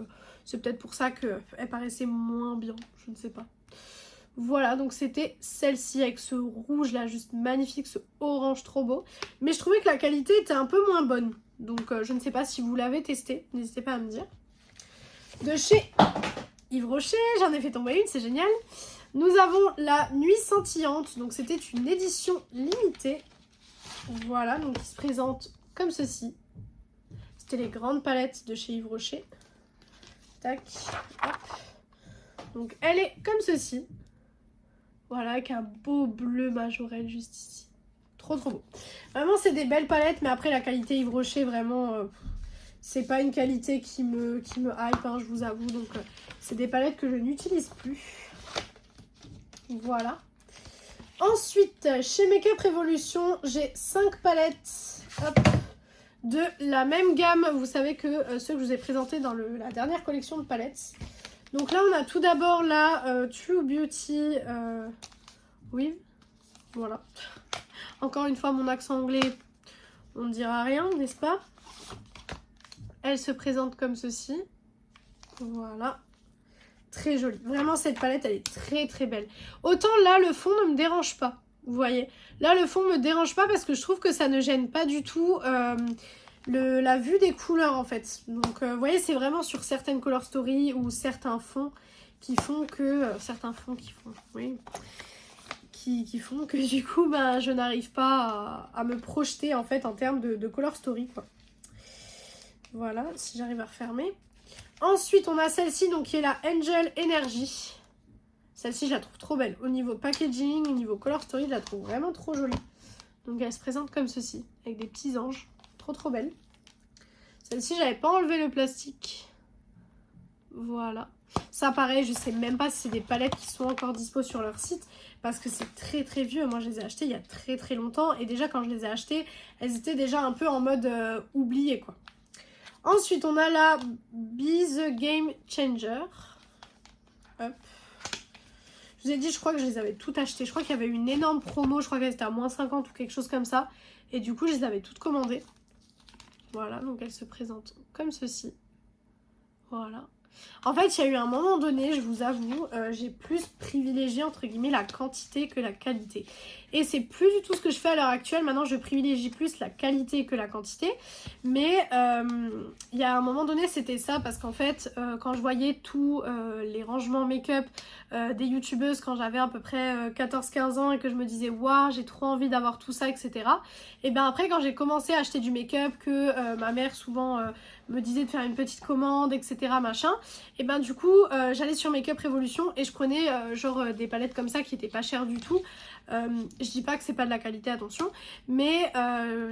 c'est peut-être pour ça qu'elle paraissait moins bien, je ne sais pas. Voilà, donc c'était celle-ci avec ce rouge là, juste magnifique, ce orange trop beau. Mais je trouvais que la qualité était un peu moins bonne. Donc je ne sais pas si vous l'avez testé, n'hésitez pas à me dire. De chez Yves Rocher, j'en ai fait tomber une, c'est génial. Nous avons la Nuit Scintillante, donc c'était une édition limitée. Voilà, donc il se présente comme ceci. C'était les grandes palettes de chez Yves Rocher. Tac, hop. Donc elle est comme ceci. Voilà, avec un beau bleu majorel juste ici. Trop trop beau. Vraiment, c'est des belles palettes, mais après la qualité Yves Rocher, vraiment, c'est pas une qualité qui me hype, hein, je vous avoue. Donc c'est des palettes que je n'utilise plus. Voilà. Ensuite, chez Makeup Revolution, j'ai 5 palettes hop, de la même gamme. Vous savez que ceux que je vous ai présentés dans la dernière collection de palettes. Donc là, on a tout d'abord la True Beauty Weave. Voilà. Encore une fois, mon accent anglais, on ne dira rien, n'est-ce pas? elle se présente comme ceci. Voilà. Très jolie. Vraiment, cette palette, elle est très très belle. Autant là, le fond ne me dérange pas. Vous voyez, là, le fond ne me dérange pas parce que je trouve que ça ne gêne pas du tout la vue des couleurs, en fait. Donc, vous voyez, c'est vraiment sur certaines Color Story ou certains fonds qui font que... certains fonds qui font... Oui. Qui font que du coup, ben, je n'arrive pas à me projeter, en fait, en termes de Color Story, quoi. Voilà, si j'arrive à refermer. Ensuite, on a celle-ci, donc qui est la Angel Energy. Celle-ci, je la trouve trop belle. Au niveau packaging, au niveau Color Story, je la trouve vraiment trop jolie. Donc, elle se présente comme ceci, avec des petits anges. Trop, trop belle. Celle-ci, j'avais pas enlevé le plastique. Voilà. Ça, pareil, je sais même pas si c'est des palettes qui sont encore dispo sur leur site. Parce que c'est très, très vieux. Moi, je les ai achetées il y a très, très longtemps. Et déjà, quand je les ai achetées, elles étaient déjà un peu en mode oubliées, quoi. Ensuite, on a la Be The Game Changer. Hop. Je vous ai dit, je crois que je les avais toutes achetées. Je crois qu'il y avait une énorme promo. Je crois qu'elle était à moins 50 ou quelque chose comme ça. Et du coup, je les avais toutes commandées. Voilà, donc elle se présente comme ceci. Voilà. En fait, il y a eu un moment donné, je vous avoue, j'ai plus privilégié, entre guillemets, la quantité que la qualité. Et c'est plus du tout ce que je fais à l'heure actuelle. Maintenant, je privilégie plus la qualité que la quantité. Mais il y a un moment donné, c'était ça. Parce qu'en fait, quand je voyais tous les rangements make-up des youtubeuses quand j'avais à peu près 14-15 ans et que je me disais, waouh, j'ai trop envie d'avoir tout ça, etc. Et bien après, quand j'ai commencé à acheter du make-up, que ma mère souvent me disait de faire une petite commande, etc. machin, et ben du coup, j'allais sur Make Up Revolution et je prenais genre des palettes comme ça qui étaient pas chères du tout. Je dis pas que c'est pas de la qualité, attention, mais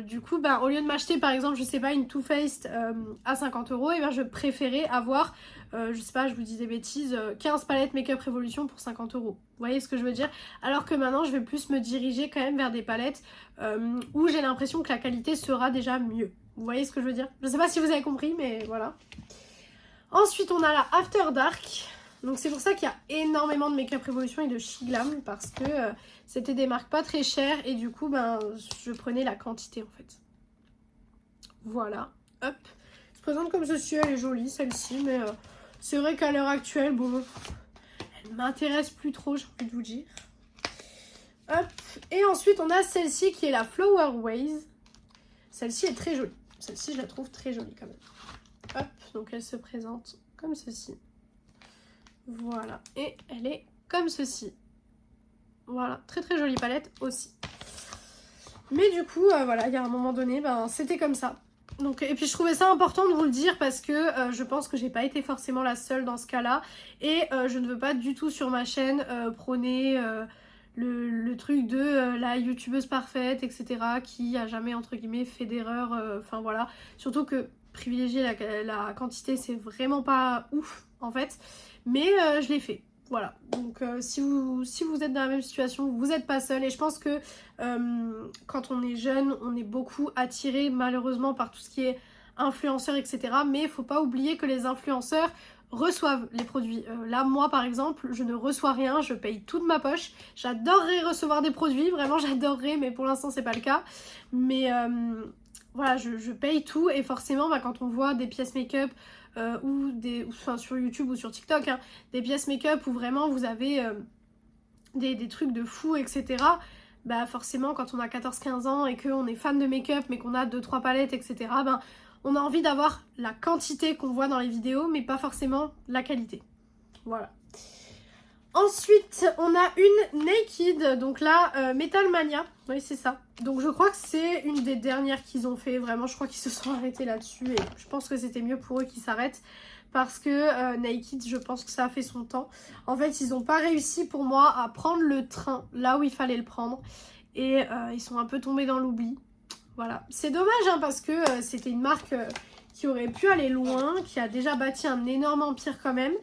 du coup, ben, au lieu de m'acheter par exemple, je sais pas, une Too Faced à 50 €, et ben je préférais avoir, je sais pas, je vous dis des bêtises, 15 palettes Make Up Revolution pour 50 €. Vous voyez ce que je veux dire? Alors que maintenant, je vais plus me diriger quand même vers des palettes où j'ai l'impression que la qualité sera déjà mieux. Vous voyez ce que je veux dire? Je sais pas si vous avez compris, mais voilà. Ensuite, on a la After Dark. Donc c'est pour ça qu'il y a énormément de Make Up Revolution et de She Glam, parce que c'était des marques pas très chères et du coup, ben, je prenais la quantité en fait. Voilà, hop. Elle se présente comme ceci, elle est jolie celle-ci, mais c'est vrai qu'à l'heure actuelle, bon, elle m'intéresse plus trop, j'ai envie de vous dire. Hop, et ensuite on a celle-ci qui est la Flower Ways. Celle-ci est très jolie. Celle-ci, je la trouve très jolie quand même. Hop, donc elle se présente comme ceci. Voilà, et elle est comme ceci. Voilà, très très jolie palette aussi. Mais du coup, voilà, il y a un moment donné, ben, c'était comme ça. Donc, et puis je trouvais ça important de vous le dire parce que je pense que j'ai pas été forcément la seule dans ce cas-là. Et je ne veux pas du tout sur ma chaîne prôner le truc de la youtubeuse parfaite, etc. qui a jamais, entre guillemets, fait d'erreur. Enfin voilà, surtout que privilégier la quantité, c'est vraiment pas ouf en fait. Mais je l'ai fait. Voilà, donc si vous êtes dans la même situation, vous n'êtes pas seul. Et je pense que quand on est jeune, on est beaucoup attiré malheureusement par tout ce qui est influenceurs, etc. Mais il faut pas oublier que les influenceurs reçoivent les produits. Là, moi par exemple, je ne reçois rien, je paye tout de ma poche. J'adorerais recevoir des produits, vraiment j'adorerais, mais pour l'instant c'est pas le cas. Mais voilà, je paye tout et forcément bah, quand on voit des pièces make-up ou enfin sur YouTube ou sur TikTok, hein, des pièces make-up où vraiment vous avez des trucs de fou, etc. Bah forcément quand on a 14-15 ans et qu'on est fan de make-up mais qu'on a 2-3 palettes, etc. Ben, on a envie d'avoir la quantité qu'on voit dans les vidéos mais pas forcément la qualité. Voilà. Ensuite, on a une Naked, donc là, Metal Mania, oui c'est ça. Donc je crois que c'est une des dernières qu'ils ont fait, vraiment je crois qu'ils se sont arrêtés là-dessus et je pense que c'était mieux pour eux qu'ils s'arrêtent. Parce que Naked, je pense que ça a fait son temps. En fait, ils n'ont pas réussi pour moi à prendre le train là où il fallait le prendre. Et ils sont un peu tombés dans l'oubli. Voilà, c'est dommage hein, parce que c'était une marque qui aurait pu aller loin, qui a déjà bâti un énorme empire quand même.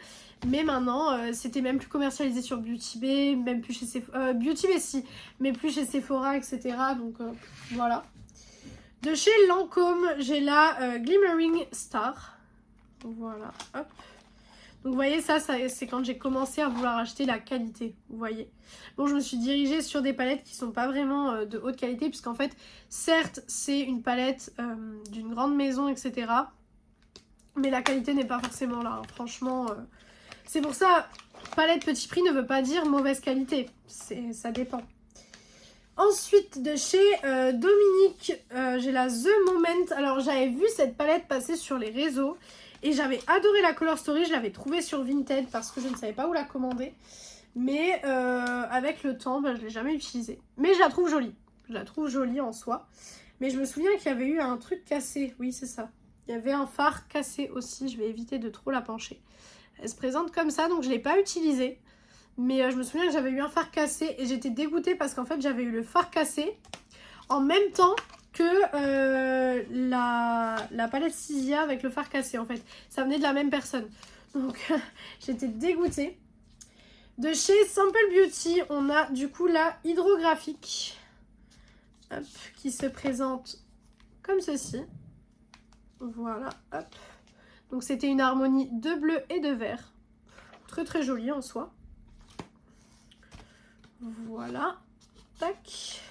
Mais maintenant, c'était même plus commercialisé sur Beauty Bay, même plus chez Sephora, Beauty Bay si, mais plus chez Sephora, etc. Donc voilà. De chez Lancôme, j'ai la Glimmering Star. Voilà, hop. Donc vous voyez, ça c'est quand j'ai commencé à vouloir acheter la qualité, vous voyez. Bon, je me suis dirigée sur des palettes qui sont pas vraiment de haute qualité, puisqu'en fait, certes, c'est une palette d'une grande maison, etc. Mais la qualité n'est pas forcément là, hein. Franchement. C'est pour ça, palette petit prix ne veut pas dire mauvaise qualité. Ça dépend. Ensuite, de chez Dominique, j'ai la The Moment. Alors, j'avais vu cette palette passer sur les réseaux. Et j'avais adoré la Color Story. Je l'avais trouvée sur Vinted parce que je ne savais pas où la commander. Mais avec le temps, je ne l'ai jamais utilisée. Mais je la trouve jolie. Je la trouve jolie en soi. Mais je me souviens qu'il y avait eu un truc cassé. Oui, c'est ça. Il y avait un phare cassé aussi. Je vais éviter de trop la pencher. Elle se présente comme ça, donc je ne l'ai pas utilisée. Mais je me souviens que j'avais eu un phare cassé et j'étais dégoûtée parce qu'en fait j'avais eu le phare cassé en même temps que la palette Cisia avec le phare cassé en fait. Ça venait de la même personne. Donc j'étais dégoûtée. De chez Simple Beauty, on a du coup la hydrographique. Hop, qui se présente comme ceci. Voilà, hop. Donc c'était une harmonie de bleu et de vert. Très très jolie en soi. Voilà. Tac.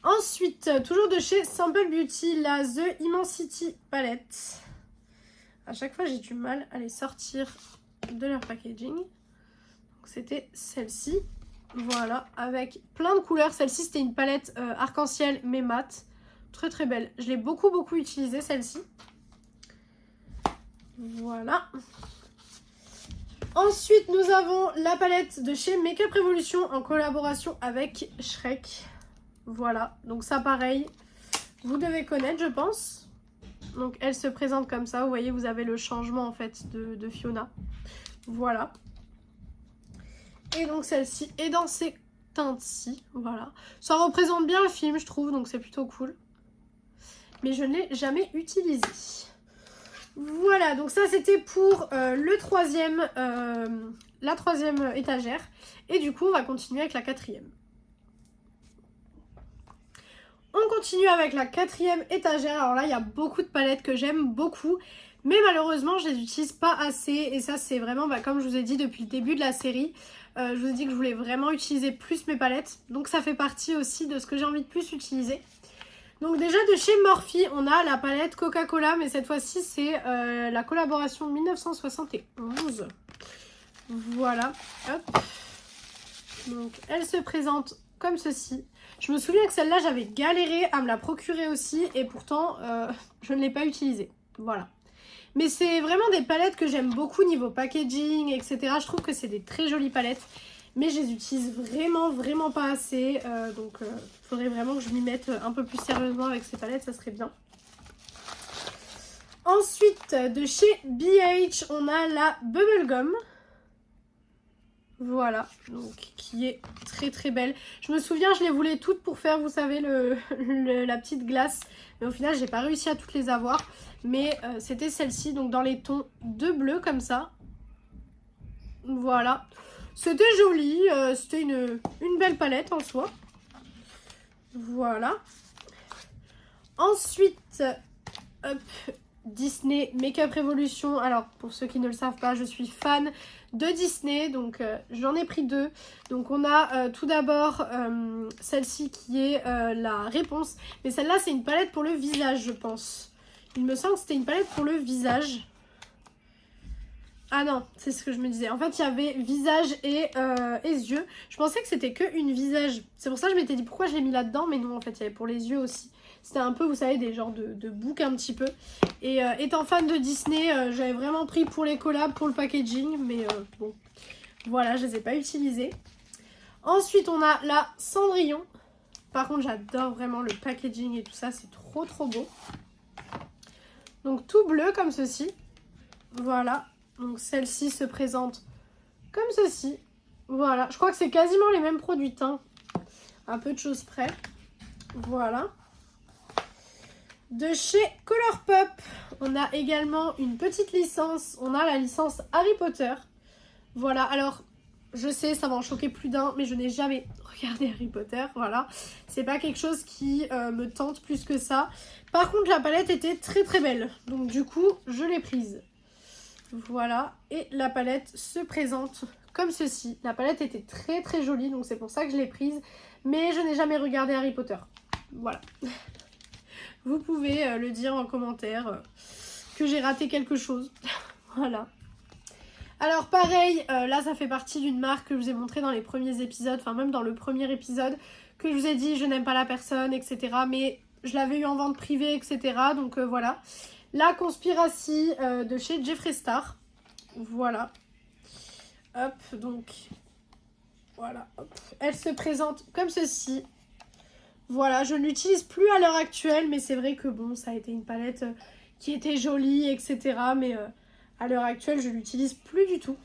Ensuite, toujours de chez Simple Beauty, la The Immensity Palette. À chaque fois, j'ai du mal à les sortir de leur packaging. C'était celle-ci. Voilà, avec plein de couleurs. Celle-ci, c'était une palette arc-en-ciel mais mat. Très très belle. Je l'ai beaucoup utilisée, celle-ci. Voilà. Ensuite, nous avons la palette de chez Makeup Revolution en collaboration avec Shrek. Voilà, donc ça pareil, vous devez connaître je pense. Donc elle se présente comme ça, vous voyez, vous avez le changement en fait de Fiona. Voilà. Et donc celle-ci est dans ces teintes-ci, voilà. Ça représente bien le film je trouve, donc c'est plutôt cool. Mais je ne l'ai jamais utilisée. Voilà, donc ça c'était pour la troisième étagère. Et du coup, on va continuer avec la quatrième. On continue avec la quatrième étagère. Alors là, il y a beaucoup de palettes que j'aime beaucoup. Mais malheureusement, je les utilise pas assez. Et ça, c'est vraiment, comme je vous ai dit depuis le début de la série, je vous ai dit que je voulais vraiment utiliser plus mes palettes. Donc ça fait partie aussi de ce que j'ai envie de plus utiliser. Donc déjà de chez Morphe, on a la palette Coca-Cola, mais cette fois-ci c'est la collaboration 1971. Voilà, hop. Donc elle se présente comme ceci. Je me souviens que celle-là j'avais galéré à me la procurer aussi et pourtant je ne l'ai pas utilisée. Voilà. Mais c'est vraiment des palettes que j'aime beaucoup niveau packaging, etc. Je trouve que c'est des très jolies palettes. Mais je les utilise vraiment pas assez. Donc il faudrait vraiment que je m'y mette un peu plus sérieusement avec ces palettes, ça serait bien. Ensuite, de chez BH, on a la Bubblegum. Voilà, donc qui est très belle. Je me souviens, je les voulais toutes pour faire, vous savez, la petite glace. Mais au final, j'ai pas réussi à toutes les avoir. Mais c'était celle-ci, donc dans les tons de bleu comme ça. Voilà. C'était joli, c'était une belle palette en soi. Voilà. Ensuite, hop, Disney Makeup Revolution. Alors, pour ceux qui ne le savent pas, je suis fan de Disney. Donc, j'en ai pris deux. Donc, on a tout d'abord celle-ci qui est la réponse. Mais celle-là, c'est une palette pour le visage, je pense. Il me semble que c'était une palette pour le visage. Ah non, c'est ce que je me disais. En fait, il y avait visage et yeux. Je pensais que c'était que une visage. C'est pour ça que je m'étais dit pourquoi je l'ai mis là-dedans. Mais non, en fait, il y avait pour les yeux aussi. C'était un peu, vous savez, des genres de boucs un petit peu. Et étant fan de Disney, j'avais vraiment pris pour les collabs, pour le packaging. Mais bon, voilà, je les ai pas utilisés. Ensuite, on a la Cendrillon. Par contre, j'adore vraiment le packaging et tout ça. C'est trop beau. Donc, tout bleu comme ceci. Voilà. Donc celle-ci se présente comme ceci. Voilà, je crois que c'est quasiment les mêmes produits teints. À peu de choses près. Voilà. De chez Colourpop, on a également une petite licence. On a la licence Harry Potter. Voilà, alors je sais, ça va en choquer plus d'un, mais je n'ai jamais regardé Harry Potter. Voilà, c'est pas quelque chose qui me tente plus que ça. Par contre, la palette était très belle. Donc du coup, je l'ai prise. Voilà, et la palette se présente comme ceci. La palette était très jolie, donc c'est pour ça que je l'ai prise. Mais je n'ai jamais regardé Harry Potter. Voilà. Vous pouvez le dire en commentaire que j'ai raté quelque chose. Voilà. Alors pareil, là ça fait partie d'une marque que je vous ai montré dans les premiers épisodes, enfin même dans le premier épisode, que je vous ai dit je n'aime pas la personne, etc. Mais je l'avais eu en vente privée, etc. Donc voilà. La Conspiracy de chez Jeffree Star. Voilà. Hop, donc voilà. Hop. Elle se présente comme ceci. Voilà, je ne l'utilise plus à l'heure actuelle, mais c'est vrai que bon, ça a été une palette qui était jolie, etc. Mais à l'heure actuelle, je ne l'utilise plus du tout.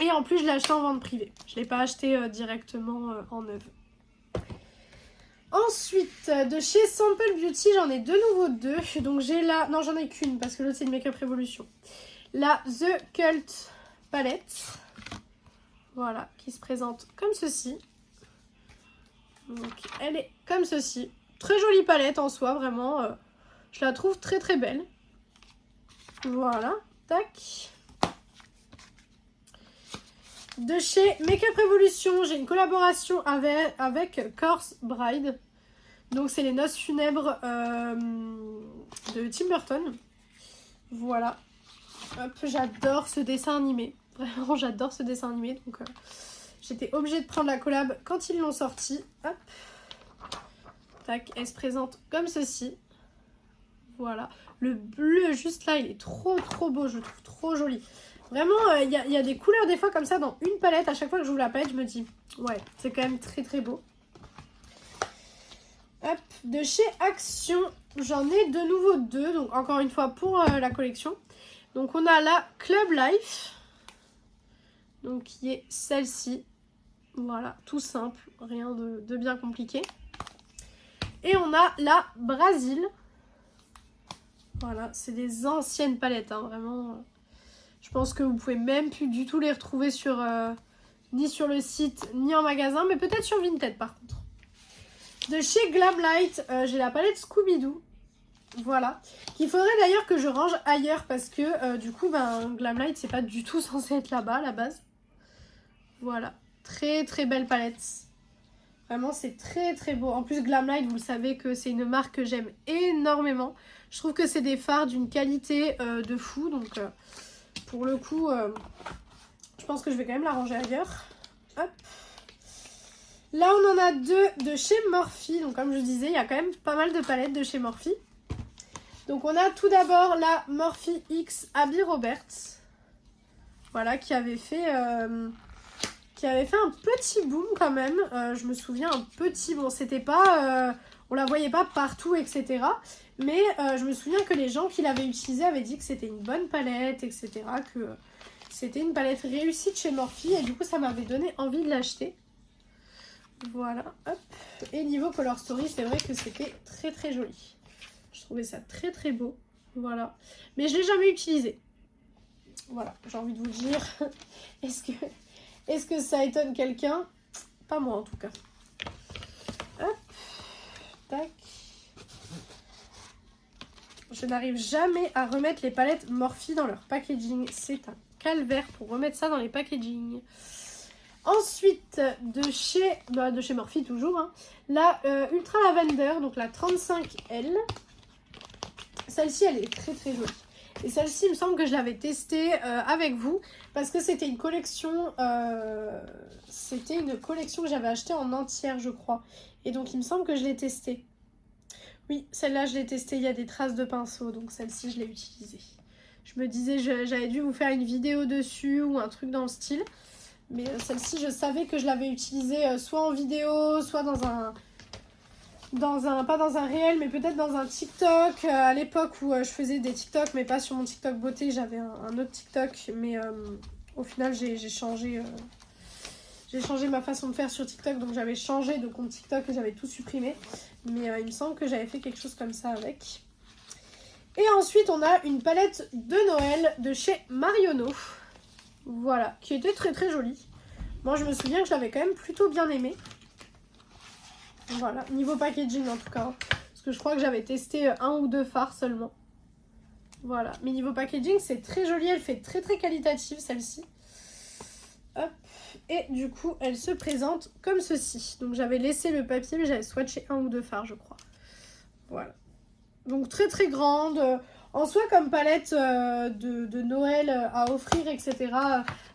Et en plus, je l'ai acheté en vente privée. Je ne l'ai pas acheté directement en neuve. Ensuite, de chez Sample Beauty, j'en ai de nouveau deux. Donc j'ai la... Non, j'en ai qu'une parce que l'autre, c'est une Make Up Revolution. La The Cult palette. Voilà, qui se présente comme ceci. Donc elle est comme ceci. Très jolie palette en soi, vraiment. Je la trouve très très belle. Voilà, tac. De chez Make Up Revolution, j'ai une collaboration avec Corse Bride. Donc c'est les noces funèbres de Tim Burton. Voilà. Hop, j'adore ce dessin animé. Vraiment, j'adore ce dessin animé. Donc j'étais obligée de prendre la collab quand ils l'ont sorti. Hop. Tac, elle se présente comme ceci. Voilà. Le bleu juste là, il est trop trop beau. Je le trouve trop joli. Vraiment, il y a des couleurs des fois comme ça dans une palette. À chaque fois que j'ouvre la palette, je me dis, ouais, c'est quand même très très beau. Hop, de chez Action, j'en ai de nouveau deux. Donc encore une fois pour la collection. Donc on a la Club Life. Donc qui est celle-ci. Voilà, tout simple, rien de bien compliqué. Et on a la Brésil. Voilà, c'est des anciennes palettes, hein, vraiment. Je pense que vous pouvez même plus du tout les retrouver sur ni sur le site, ni en magasin, mais peut-être sur Vinted par contre. De chez Glamlight, j'ai la palette Scooby-Doo. Voilà. Qu'il faudrait d'ailleurs que je range ailleurs parce que du coup, ben, Glamlight, c'est pas du tout censé être là-bas à la base. Voilà. Très très belle palette. Vraiment, c'est très très beau. En plus, Glamlight, vous le savez que c'est une marque que j'aime énormément. Je trouve que c'est des fards d'une qualité de fou. Donc, pour le coup, je pense que je vais quand même la ranger ailleurs. Hop. Là, on en a deux de chez Morphe. Donc, comme je disais, il y a quand même pas mal de palettes de chez Morphe. Donc, on a tout d'abord la Morphe X Abby Roberts. Voilà, qui avait fait un petit boom quand même. Je me souviens, un petit... Bon, c'était pas... on la voyait pas partout, etc. Mais je me souviens que les gens qui l'avaient utilisée avaient dit que c'était une bonne palette, etc. Que c'était une palette réussie de chez Morphe. Et du coup, ça m'avait donné envie de l'acheter. Voilà, hop. Et niveau Color Story, c'est vrai que c'était très très joli. Je trouvais ça très très beau. Voilà. Mais je ne l'ai jamais utilisé. Voilà, j'ai envie de vous dire. Est-ce que ça étonne quelqu'un? Pas moi en tout cas. Hop. Tac. Je n'arrive jamais à remettre les palettes Morphe dans leur packaging. C'est un calvaire pour remettre ça dans les packaging. Ensuite, de chez Morphe toujours, hein, la Ultra Lavender, donc la 35L. Celle-ci, elle est très très jolie. Et celle-ci, il me semble que je l'avais testée avec vous parce que c'était une collection que j'avais achetée en entière, je crois. Et donc, il me semble que je l'ai testée. Oui, celle-là, je l'ai testée. Il y a des traces de pinceau, donc celle-ci, je l'ai utilisée. Je me disais, j'avais dû vous faire une vidéo dessus ou un truc dans le style. Mais celle-ci, je savais que je l'avais utilisée soit en vidéo, soit pas dans un réel, mais peut-être dans un TikTok. À l'époque où je faisais des TikTok, mais pas sur mon TikTok beauté, j'avais un autre TikTok. Mais au final, j'ai changé ma façon de faire sur TikTok. Donc j'avais changé de compte TikTok et j'avais tout supprimé. Mais il me semble que j'avais fait quelque chose comme ça avec. Et ensuite, on a une palette de Noël de chez Marionneau. Voilà, qui était très très jolie. Moi, je me souviens que je l'avais quand même plutôt bien aimée. Voilà, niveau packaging en tout cas. Parce que je crois que j'avais testé un ou deux fards seulement. Voilà, mais niveau packaging, c'est très joli. Elle fait très très qualitative celle-ci. Hop, et du coup, elle se présente comme ceci. Donc j'avais laissé le papier, mais j'avais swatché un ou deux fards, je crois. Voilà. Donc très très grande. En soi, comme palette de Noël à offrir, etc.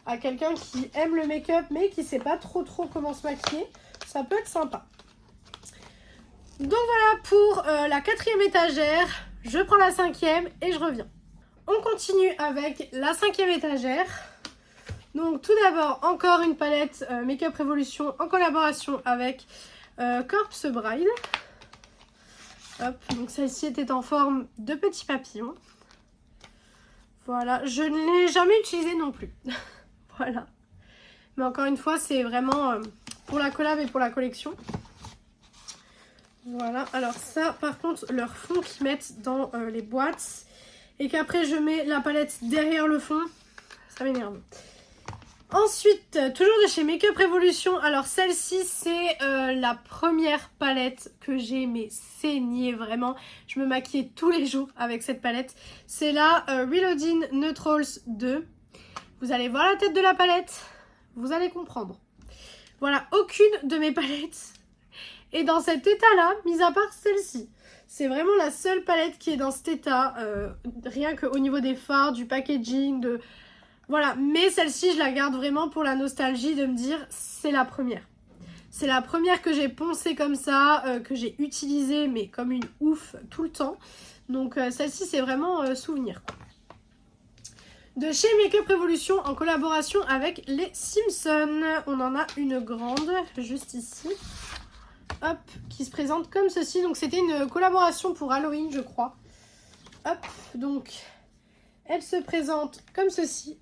à quelqu'un qui aime le make-up mais qui sait pas trop comment se maquiller, ça peut être sympa. Donc voilà pour la 4e étagère. Je prends la 5e et je reviens. On continue avec la 5e étagère. Donc tout d'abord, encore une palette Make-up Revolution en collaboration avec Corpse Bride. Hop, donc celle-ci était en forme de petit papillon. Voilà, je ne l'ai jamais utilisée non plus. Voilà. Mais encore une fois, c'est vraiment pour la collab et pour la collection. Voilà, alors ça, par contre, leur fond qu'ils mettent dans les boîtes et qu'après je mets la palette derrière le fond, ça m'énerve. Ensuite, toujours de chez Make-up Revolution, alors celle-ci c'est la première palette que j'ai mais saignée vraiment. Je me maquillais tous les jours avec cette palette. C'est la Reloading Neutrals 2. Vous allez voir la tête de la palette, vous allez comprendre. Voilà, aucune de mes palettes est dans cet état-là, mis à part celle-ci. C'est vraiment la seule palette qui est dans cet état, rien qu'au niveau des fards, du packaging, de... Voilà, mais celle-ci, je la garde vraiment pour la nostalgie de me dire, c'est la première. C'est la première que j'ai poncée comme ça, que j'ai utilisée, mais comme une ouf tout le temps. Donc celle-ci, c'est vraiment souvenir, quoi. De chez Make-up Revolution, en collaboration avec les Simpsons. On en a une grande, juste ici. Hop, qui se présente comme ceci. Donc c'était une collaboration pour Halloween, je crois. Hop, donc elle se présente comme ceci.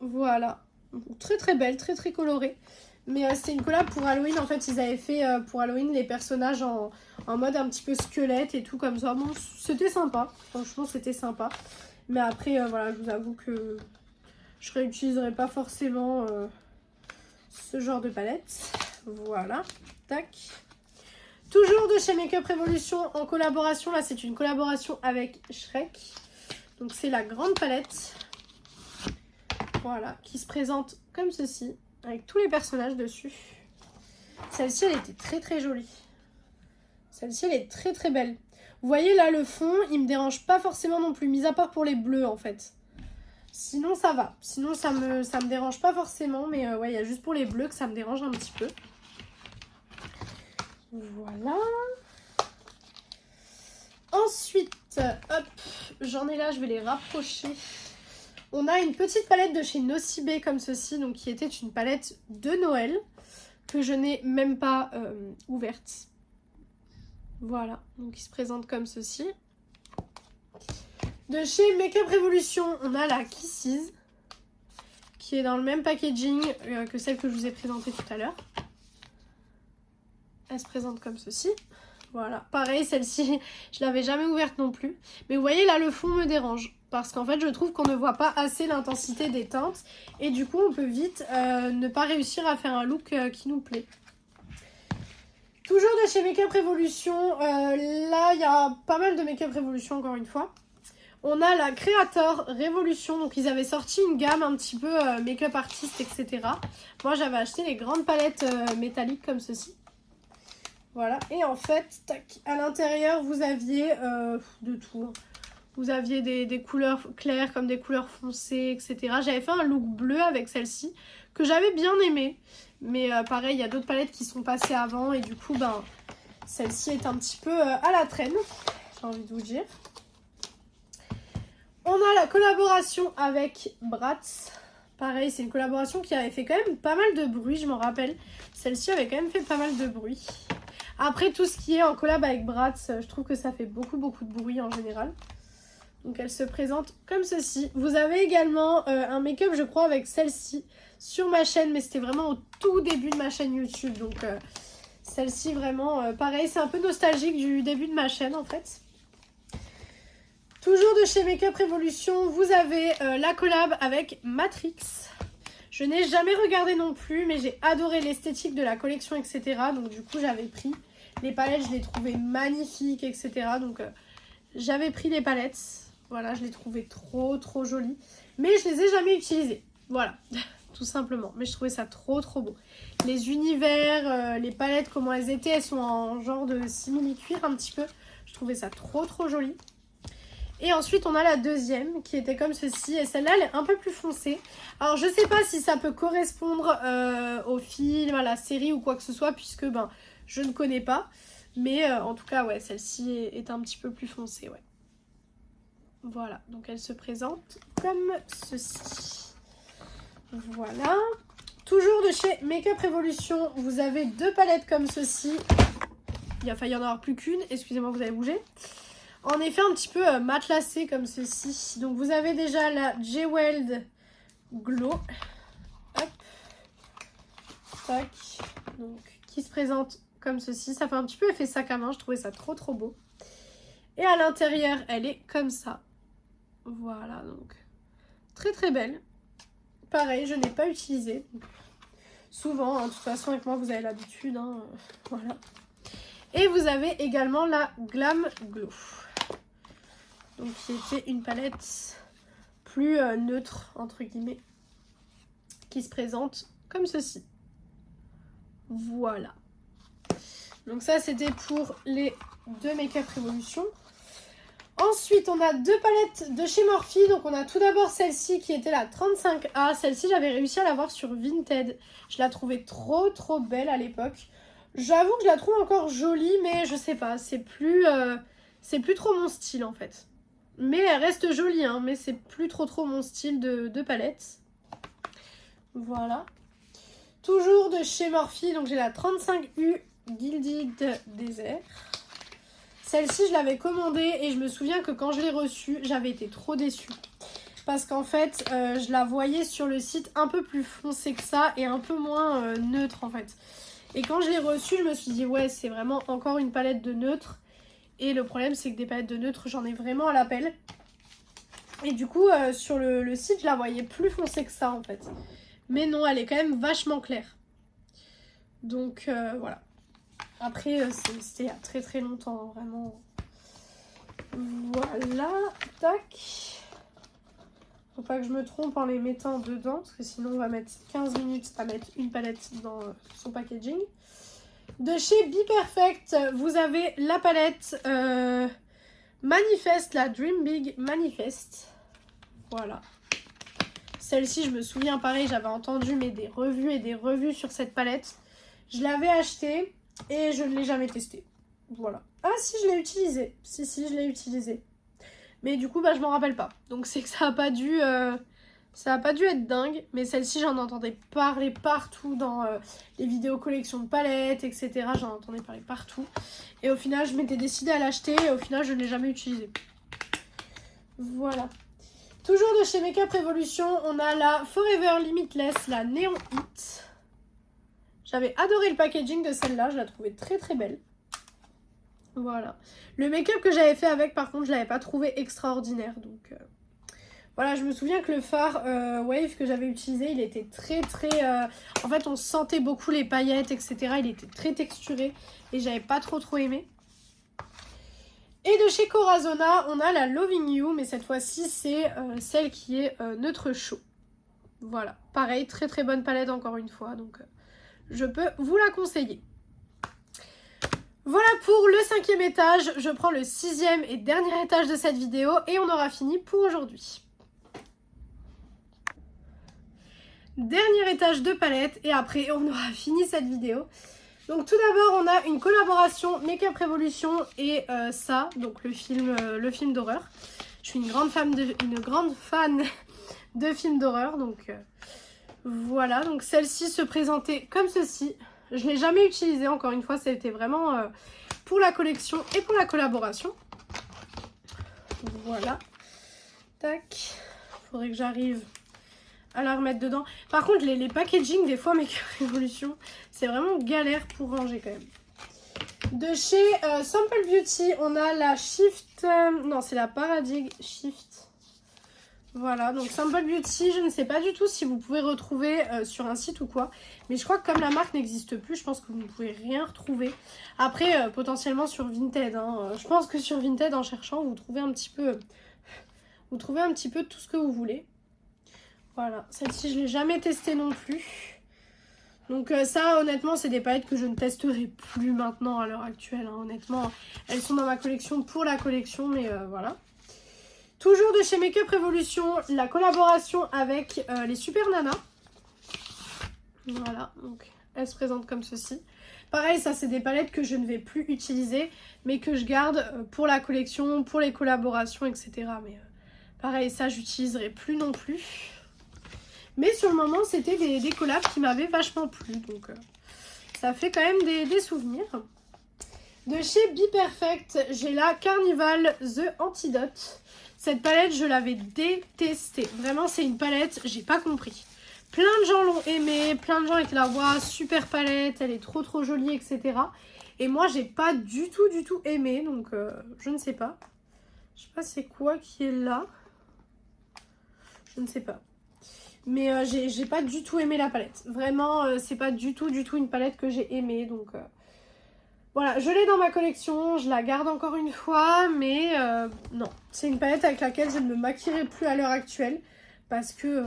Voilà, très belle, très colorée. Mais c'était une collab pour Halloween. En fait, ils avaient fait pour Halloween les personnages en mode un petit peu squelette et tout comme ça. Bon, c'était sympa. Franchement, c'était sympa. Mais après, voilà, je vous avoue que je réutiliserai pas forcément ce genre de palette. Voilà, tac. Toujours de chez Make-up Revolution en collaboration. Là, c'est une collaboration avec Shrek. Donc, c'est la grande palette. Voilà, qui se présente comme ceci, avec tous les personnages dessus. Celle-ci, elle était très jolie. Celle-ci, elle est très belle. Vous voyez là, le fond, il me dérange pas forcément non plus, mis à part pour les bleus en fait. Sinon, ça va. Sinon, ça me dérange pas forcément, mais ouais, il y a juste pour les bleus que ça me dérange un petit peu. Voilà. Ensuite, hop, j'en ai là, je vais les rapprocher. On a une petite palette de chez Nocibé comme ceci, donc qui était une palette de Noël que je n'ai même pas ouverte. Voilà, donc il se présente comme ceci. De chez Make-up Revolution, on a la Kisses qui est dans le même packaging que celle que je vous ai présentée tout à l'heure. Elle se présente comme ceci. Voilà, pareil, celle-ci, je l'avais jamais ouverte non plus. Mais vous voyez, là, le fond me dérange. Parce qu'en fait, je trouve qu'on ne voit pas assez l'intensité des teintes. Et du coup, on peut vite ne pas réussir à faire un look qui nous plaît. Toujours de chez Make-up Revolution. Là, il y a pas mal de Make-up Revolution, encore une fois. On a la Creator Revolution. Donc, ils avaient sorti une gamme un petit peu make-up artiste, etc. Moi, j'avais acheté les grandes palettes métalliques comme ceci. Voilà, et en fait, tac, à l'intérieur, vous aviez de tout. Vous aviez des couleurs claires comme des couleurs foncées, etc. J'avais fait un look bleu avec celle-ci, que j'avais bien aimé. Mais pareil, il y a d'autres palettes qui sont passées avant, et du coup, ben, celle-ci est un petit peu à la traîne, j'ai envie de vous dire. On a la collaboration avec Bratz. Pareil, c'est une collaboration qui avait fait quand même pas mal de bruit, je m'en rappelle. Celle-ci avait quand même fait pas mal de bruit. Après, tout ce qui est en collab avec Bratz, je trouve que ça fait beaucoup de bruit en général. Donc, elle se présente comme ceci. Vous avez également un make-up, je crois, avec celle-ci sur ma chaîne. Mais c'était vraiment au tout début de ma chaîne YouTube. Donc, celle-ci, vraiment, pareil, c'est un peu nostalgique du début de ma chaîne, en fait. Toujours de chez Make-up Revolution, vous avez la collab avec Matrix. Je n'ai jamais regardé non plus, mais j'ai adoré l'esthétique de la collection, etc. Donc du coup, j'avais pris les palettes, je les trouvais magnifiques, etc. Donc j'avais pris les palettes. Voilà, je les trouvais trop jolies. Mais je les ai jamais utilisées. Voilà, tout simplement. Mais je trouvais ça trop beau. Les univers, les palettes, comment elles étaient, elles sont en genre de simili-cuir un petit peu. Je trouvais ça trop joli. Et ensuite, on a la deuxième qui était comme ceci. Et celle-là, elle est un peu plus foncée. Alors, je sais pas si ça peut correspondre au film, à la série ou quoi que ce soit, puisque ben, je ne connais pas. Mais en tout cas, ouais, celle-ci est un petit peu plus foncée, ouais. Voilà, donc elle se présente comme ceci. Voilà. Toujours de chez Makeup Revolution, vous avez 2 palettes comme ceci. Il a failli y en avoir plus qu'une, excusez-moi, vous avez bougé. En effet, un petit peu matelassé comme ceci. Donc vous avez déjà la Jeweled Glow. Hop. Tac. Donc, qui se présente comme ceci. Ça fait un petit peu effet sac à main, je trouvais ça trop beau. Et à l'intérieur, elle est comme ça. Voilà, donc très belle. Pareil, je n'ai pas utilisé. Donc, souvent, hein, de toute façon, avec moi, vous avez l'habitude. Hein, voilà. Et vous avez également la Glam Glow. Donc, qui était une palette plus neutre, entre guillemets, qui se présente comme ceci. Voilà. Donc ça, c'était pour les 2 Makeup Revolution. Ensuite, on a 2 palettes de chez Morphe. Donc, on a tout d'abord celle-ci qui était la 35A. Celle-ci, j'avais réussi à l'avoir sur Vinted. Je la trouvais trop belle à l'époque. J'avoue que je la trouve encore jolie, mais je sais pas. C'est plus trop mon style, en fait. Mais elle reste jolie, hein. Mais c'est plus trop mon style de palette. Voilà. Toujours de chez Morphe. Donc, j'ai la 35U Gilded Desert. Celle-ci, je l'avais commandée et je me souviens que quand je l'ai reçue, j'avais été trop déçue. Parce qu'en fait, je la voyais sur le site un peu plus foncée que ça et un peu moins neutre en fait. Et quand je l'ai reçue, je me suis dit ouais, c'est vraiment encore une palette de neutre. Et le problème, c'est que des palettes de neutre, j'en ai vraiment à l'appel. Et du coup, sur le site, je la voyais plus foncée que ça en fait. Mais non, elle est quand même vachement claire. Donc voilà. Après, c'était il y a très longtemps, vraiment. Voilà, tac. Faut pas que je me trompe en les mettant dedans, parce que sinon on va mettre 15 minutes à mettre une palette dans son packaging. De chez Be Perfect, vous avez la palette Manifest, la Dream Big Manifest. Voilà. Celle-ci, je me souviens, pareil, j'avais entendu mais des revues sur cette palette. Je l'avais achetée. Et je ne l'ai jamais testé. Voilà. Ah si, je l'ai utilisé. Si, je l'ai utilisé. Mais du coup, bah, je m'en rappelle pas. Donc c'est que ça a pas dû être dingue. Mais celle-ci, j'en entendais parler partout dans les vidéos collections de palettes, etc. J'en entendais parler partout. Et au final, je m'étais décidée à l'acheter. Et au final, je ne l'ai jamais utilisé. Voilà. Toujours de chez Makeup Revolution, on a la Forever Limitless, la Neon Hit. J'avais adoré le packaging de celle-là, je la trouvais très belle. Voilà. Le make-up que j'avais fait avec, par contre, je l'avais pas trouvé extraordinaire. Donc voilà, je me souviens que le fard Wave que j'avais utilisé, il était très... En fait, on sentait beaucoup les paillettes, etc. Il était très texturé et j'avais pas trop aimé. Et de chez Corazona, on a la Loving You, mais cette fois-ci, c'est celle qui est neutre chaud. Voilà. Pareil, très bonne palette encore une fois, donc... je peux vous la conseiller. Voilà pour le 5e étage. Je prends le 6e et dernier étage de cette vidéo et on aura fini pour aujourd'hui. Dernier étage de palette et après on aura fini cette vidéo. Donc tout d'abord on a une collaboration Makeup Revolution et ça, donc le film d'horreur. Je suis une grande fan de films d'horreur, donc... voilà, donc celle-ci se présentait comme ceci. Je ne l'ai jamais utilisée, encore une fois, c'était vraiment pour la collection et pour la collaboration. Voilà. Tac. Faudrait que j'arrive à la remettre dedans. Par contre, les packaging, des fois, Makeup Revolution, c'est vraiment galère pour ranger quand même. De chez Simple Beauty, on a la Shift... non, c'est la Paradig Shift. Voilà, donc Simple Beauty, je ne sais pas du tout si vous pouvez retrouver sur un site ou quoi. Mais je crois que comme la marque n'existe plus, je pense que vous ne pouvez rien retrouver. Après, potentiellement sur Vinted. Hein. Je pense que sur Vinted, en cherchant, vous trouvez un petit peu tout ce que vous voulez. Voilà, celle-ci, je ne l'ai jamais testée non plus. Donc ça, honnêtement, c'est des palettes que je ne testerai plus maintenant à l'heure actuelle. Hein. Honnêtement, elles sont dans ma collection pour la collection, mais voilà. Toujours de chez Make Up Revolution, la collaboration avec les Super Nana. Voilà, donc elle se présente comme ceci. Pareil, ça c'est des palettes que je ne vais plus utiliser, mais que je garde pour la collection, pour les collaborations, etc. Mais pareil, ça j'utiliserai plus non plus. Mais sur le moment, c'était des collabs qui m'avaient vachement plu, donc ça fait quand même des souvenirs. De chez Be Perfect, j'ai la Carnival The Antidote. Cette palette, je l'avais détestée. Vraiment, c'est une palette, j'ai pas compris. Plein de gens l'ont aimée, plein de gens étaient là, waouh, super palette, elle est trop jolie, etc. Et moi, j'ai pas du tout aimé, donc je ne sais pas. Je sais pas c'est quoi qui est là. Je ne sais pas. Mais j'ai pas du tout aimé la palette. Vraiment, c'est pas du tout une palette que j'ai aimée, donc... Voilà, je l'ai dans ma collection, je la garde encore une fois, mais non. C'est une palette avec laquelle je ne me maquillerai plus à l'heure actuelle. Parce que,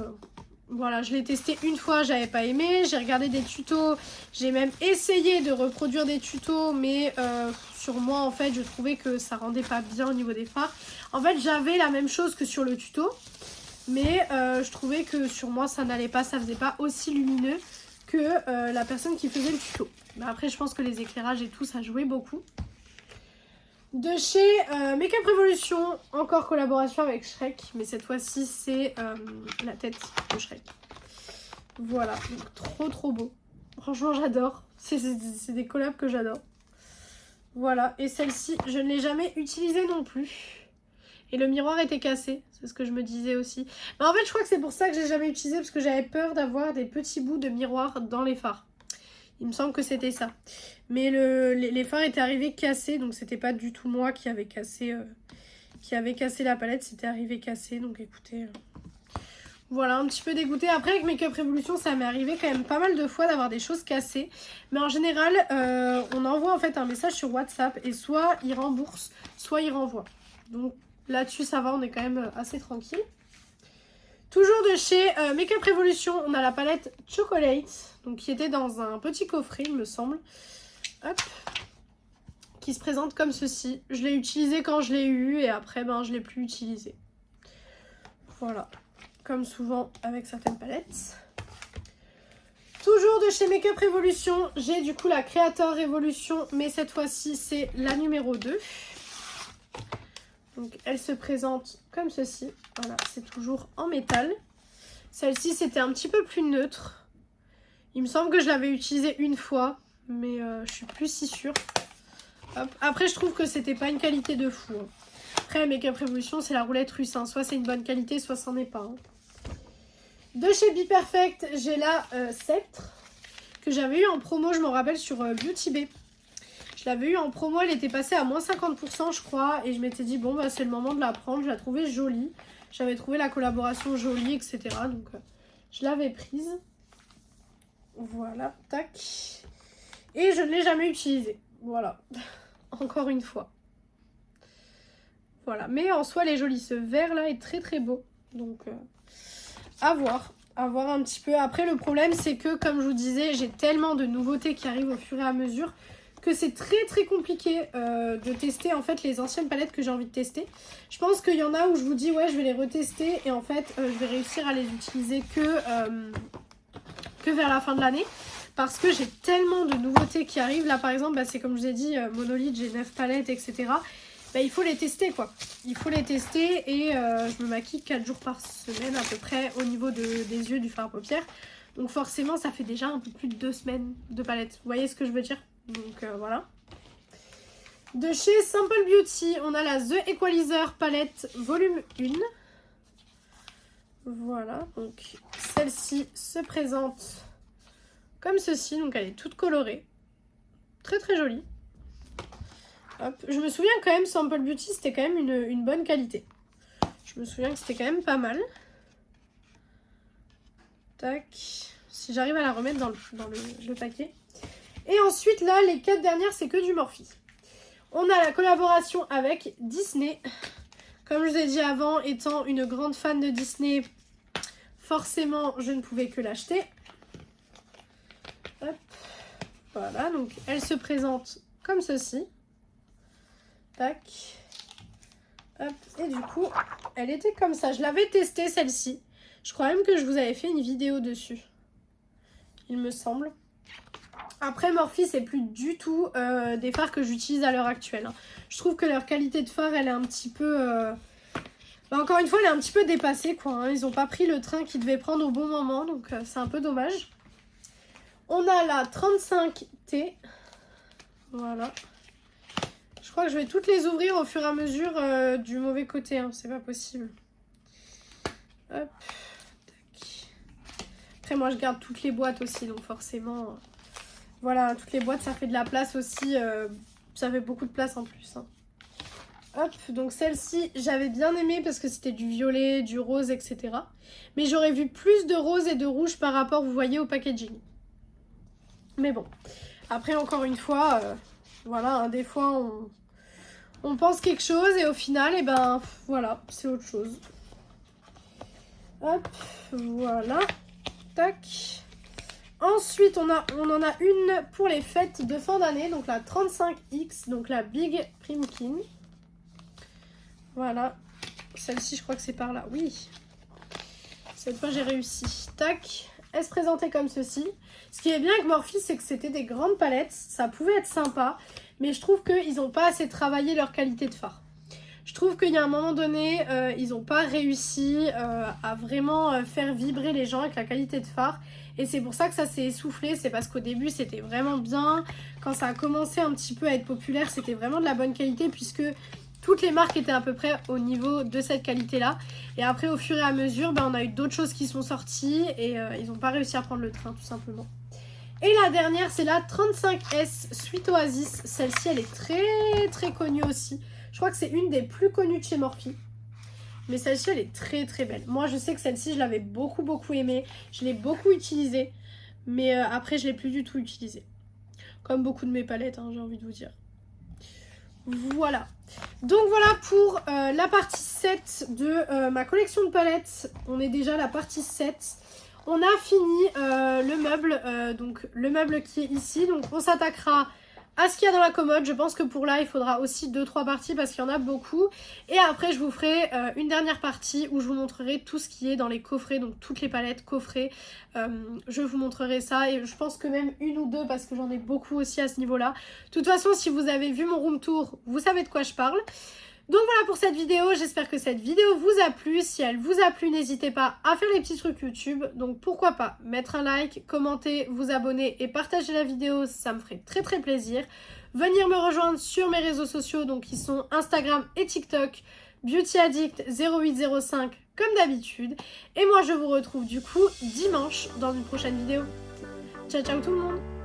voilà, je l'ai testée une fois, j'avais pas aimé. J'ai regardé des tutos, j'ai même essayé de reproduire des tutos, mais sur moi, en fait, je trouvais que ça rendait pas bien au niveau des fards. En fait, j'avais la même chose que sur le tuto, mais je trouvais que sur moi, ça n'allait pas, ça faisait pas aussi lumineux que la personne qui faisait le tuto. Mais après, je pense que les éclairages et tout, ça jouait beaucoup. De chez Make Up Revolution, encore collaboration avec Shrek. Mais cette fois-ci, c'est la tête de Shrek. Voilà, donc trop beau. Franchement, j'adore. C'est des collabs que j'adore. Voilà, et celle-ci, je ne l'ai jamais utilisée non plus. Et le miroir était cassé, c'est ce que je me disais aussi. Mais en fait, je crois que c'est pour ça que j'ai jamais utilisé, parce que j'avais peur d'avoir des petits bouts de miroir dans les fards. Il me semble que c'était ça. Mais les fards étaient arrivés cassés, donc c'était pas du tout moi qui avait cassé la palette, c'était arrivé cassé, donc écoutez... Voilà, un petit peu dégoûtée. Après, avec Make Up Revolution, ça m'est arrivé quand même pas mal de fois d'avoir des choses cassées. Mais en général, on envoie en fait un message sur WhatsApp et soit ils remboursent, soit ils renvoient. Donc là-dessus, ça va, on est quand même assez tranquille. Toujours de chez Make Up Revolution, on a la palette Chocolate, donc qui était dans un petit coffret, il me semble. Hop, qui se présente comme ceci. Je l'ai utilisé quand je l'ai eu et après, ben, je ne l'ai plus utilisé. Voilà, comme souvent avec certaines palettes. Toujours de chez Make Up Revolution, j'ai du coup la Creator Revolution, mais cette fois-ci, c'est la numéro 2. Donc elle se présente comme ceci. Voilà, c'est toujours en métal. Celle-ci, c'était un petit peu plus neutre. Il me semble que je l'avais utilisée une fois, mais je suis plus si sûre. Hop. Après, je trouve que c'était pas une qualité de fou. Hein. Après, Make Up Revolution, c'est la roulette russe. Hein. Soit c'est une bonne qualité, soit c'en est pas. Hein. De chez Be Perfect, j'ai la Sceptre, que j'avais eu en promo, je m'en rappelle, sur Beauty Bay. Je l'avais eu en promo, elle était passée à moins 50% je crois. Et je m'étais dit, bon, bah, c'est le moment de la prendre. Je la trouvais jolie. J'avais trouvé la collaboration jolie, etc. Donc, je l'avais prise. Voilà, tac. Et je ne l'ai jamais utilisée. Voilà, encore une fois. Voilà, mais en soi, elle est jolie. Ce vert-là est très beau. Donc, à voir un petit peu. Après, le problème, c'est que, comme je vous disais, j'ai tellement de nouveautés qui arrivent au fur et à mesure que c'est très compliqué de tester en fait les anciennes palettes que j'ai envie de tester. Je pense qu'il y en a où je vous dis ouais je vais les retester et en fait je vais réussir à les utiliser que vers la fin de l'année parce que j'ai tellement de nouveautés qui arrivent. Là par exemple bah, c'est comme je vous ai dit monolithe, j'ai 9 palettes etc. Bah, il faut les tester quoi. Il faut les tester et je me maquille 4 jours par semaine à peu près au niveau des yeux, du fard à paupières. Donc forcément ça fait déjà un peu plus de 2 semaines de palettes. Vous voyez ce que je veux dire? Donc voilà. De chez Simple Beauty, on a la The Equalizer palette volume 1. Voilà, donc celle-ci se présente comme ceci. Donc elle est toute colorée. Très jolie. Hop. Je me souviens quand même, Simple Beauty, c'était quand même une bonne qualité. Je me souviens que c'était quand même pas mal. Tac. Si j'arrive à la remettre dans le paquet. Et ensuite, là, les 4 dernières, c'est que du Morphe. On a la collaboration avec Disney. Comme je vous ai dit avant, étant une grande fan de Disney, forcément, je ne pouvais que l'acheter. Hop. Voilà, donc elle se présente comme ceci. Tac. Hop. Et du coup, elle était comme ça. Je l'avais testée celle-ci. Je crois même que je vous avais fait une vidéo dessus. Il me semble. Après Morphe, c'est plus du tout des fards que j'utilise à l'heure actuelle. Hein. Je trouve que leur qualité de fard, elle est un petit peu... encore une fois, elle est un petit peu dépassée, quoi. Hein. Ils n'ont pas pris le train qu'ils devaient prendre au bon moment, donc c'est un peu dommage. On a la 35T. Voilà. Je crois que je vais toutes les ouvrir au fur et à mesure du mauvais côté. Hein. C'est pas possible. Hop. Tac. Après, moi, je garde toutes les boîtes aussi, donc forcément... Voilà, toutes les boîtes, ça fait de la place aussi. Ça fait beaucoup de place en plus. Hein. Hop, donc celle-ci, j'avais bien aimé parce que c'était du violet, du rose, etc. Mais j'aurais vu plus de rose et de rouge par rapport, vous voyez, au packaging. Mais bon. Après, encore une fois, voilà, hein, des fois, on pense quelque chose et au final, et ben, voilà, c'est autre chose. Hop, voilà. Tac. Ensuite, on en a une pour les fêtes de fin d'année, donc la 35X, donc la Big Primkin. Voilà. Celle-ci, je crois que c'est par là. Oui. Cette fois, j'ai réussi. Tac. Elle se présentait comme ceci. Ce qui est bien avec Morphe, c'est que c'était des grandes palettes. Ça pouvait être sympa, mais je trouve qu'ils n'ont pas assez travaillé leur qualité de fard. Je trouve qu'il y a un moment donné, ils n'ont pas réussi à vraiment faire vibrer les gens avec la qualité de fard. Et c'est pour ça que ça s'est essoufflé. C'est parce qu'au début, c'était vraiment bien. Quand ça a commencé un petit peu à être populaire, c'était vraiment de la bonne qualité puisque toutes les marques étaient à peu près au niveau de cette qualité-là. Et après, au fur et à mesure, on a eu d'autres choses qui sont sorties et ils n'ont pas réussi à prendre le train, tout simplement. Et la dernière, c'est la 35S Sweet Oasis. Celle-ci, elle est très très connue aussi. Je crois que c'est une des plus connues de chez Morphe. Mais celle-ci, elle est très très belle. Moi, je sais que celle-ci, je l'avais beaucoup aimée. Je l'ai beaucoup utilisée. Mais après, je ne l'ai plus du tout utilisée. Comme beaucoup de mes palettes, hein, j'ai envie de vous dire. Voilà. Donc voilà pour la partie 7 de ma collection de palettes. On est déjà à la partie 7. On a fini le meuble, donc le meuble qui est ici. Donc on s'attaquera à ce qu'il y a dans la commode. Je pense que pour là, il faudra aussi 2-3 parties parce qu'il y en a beaucoup. Et après, je vous ferai une dernière partie où je vous montrerai tout ce qui est dans les coffrets, donc toutes les palettes coffrets. Je vous montrerai ça et je pense que même une ou deux parce que j'en ai beaucoup aussi à ce niveau-là. De toute façon, si vous avez vu mon room tour, vous savez de quoi je parle. Donc voilà pour cette vidéo, j'espère que cette vidéo vous a plu. Si elle vous a plu, n'hésitez pas à faire les petits trucs YouTube. Donc pourquoi pas mettre un like, commenter, vous abonner et partager la vidéo, ça me ferait très très plaisir. Venir me rejoindre sur mes réseaux sociaux, donc qui sont Instagram et TikTok, BeautyAddict0805 comme d'habitude. Et moi je vous retrouve du coup dimanche dans une prochaine vidéo. Ciao ciao tout le monde!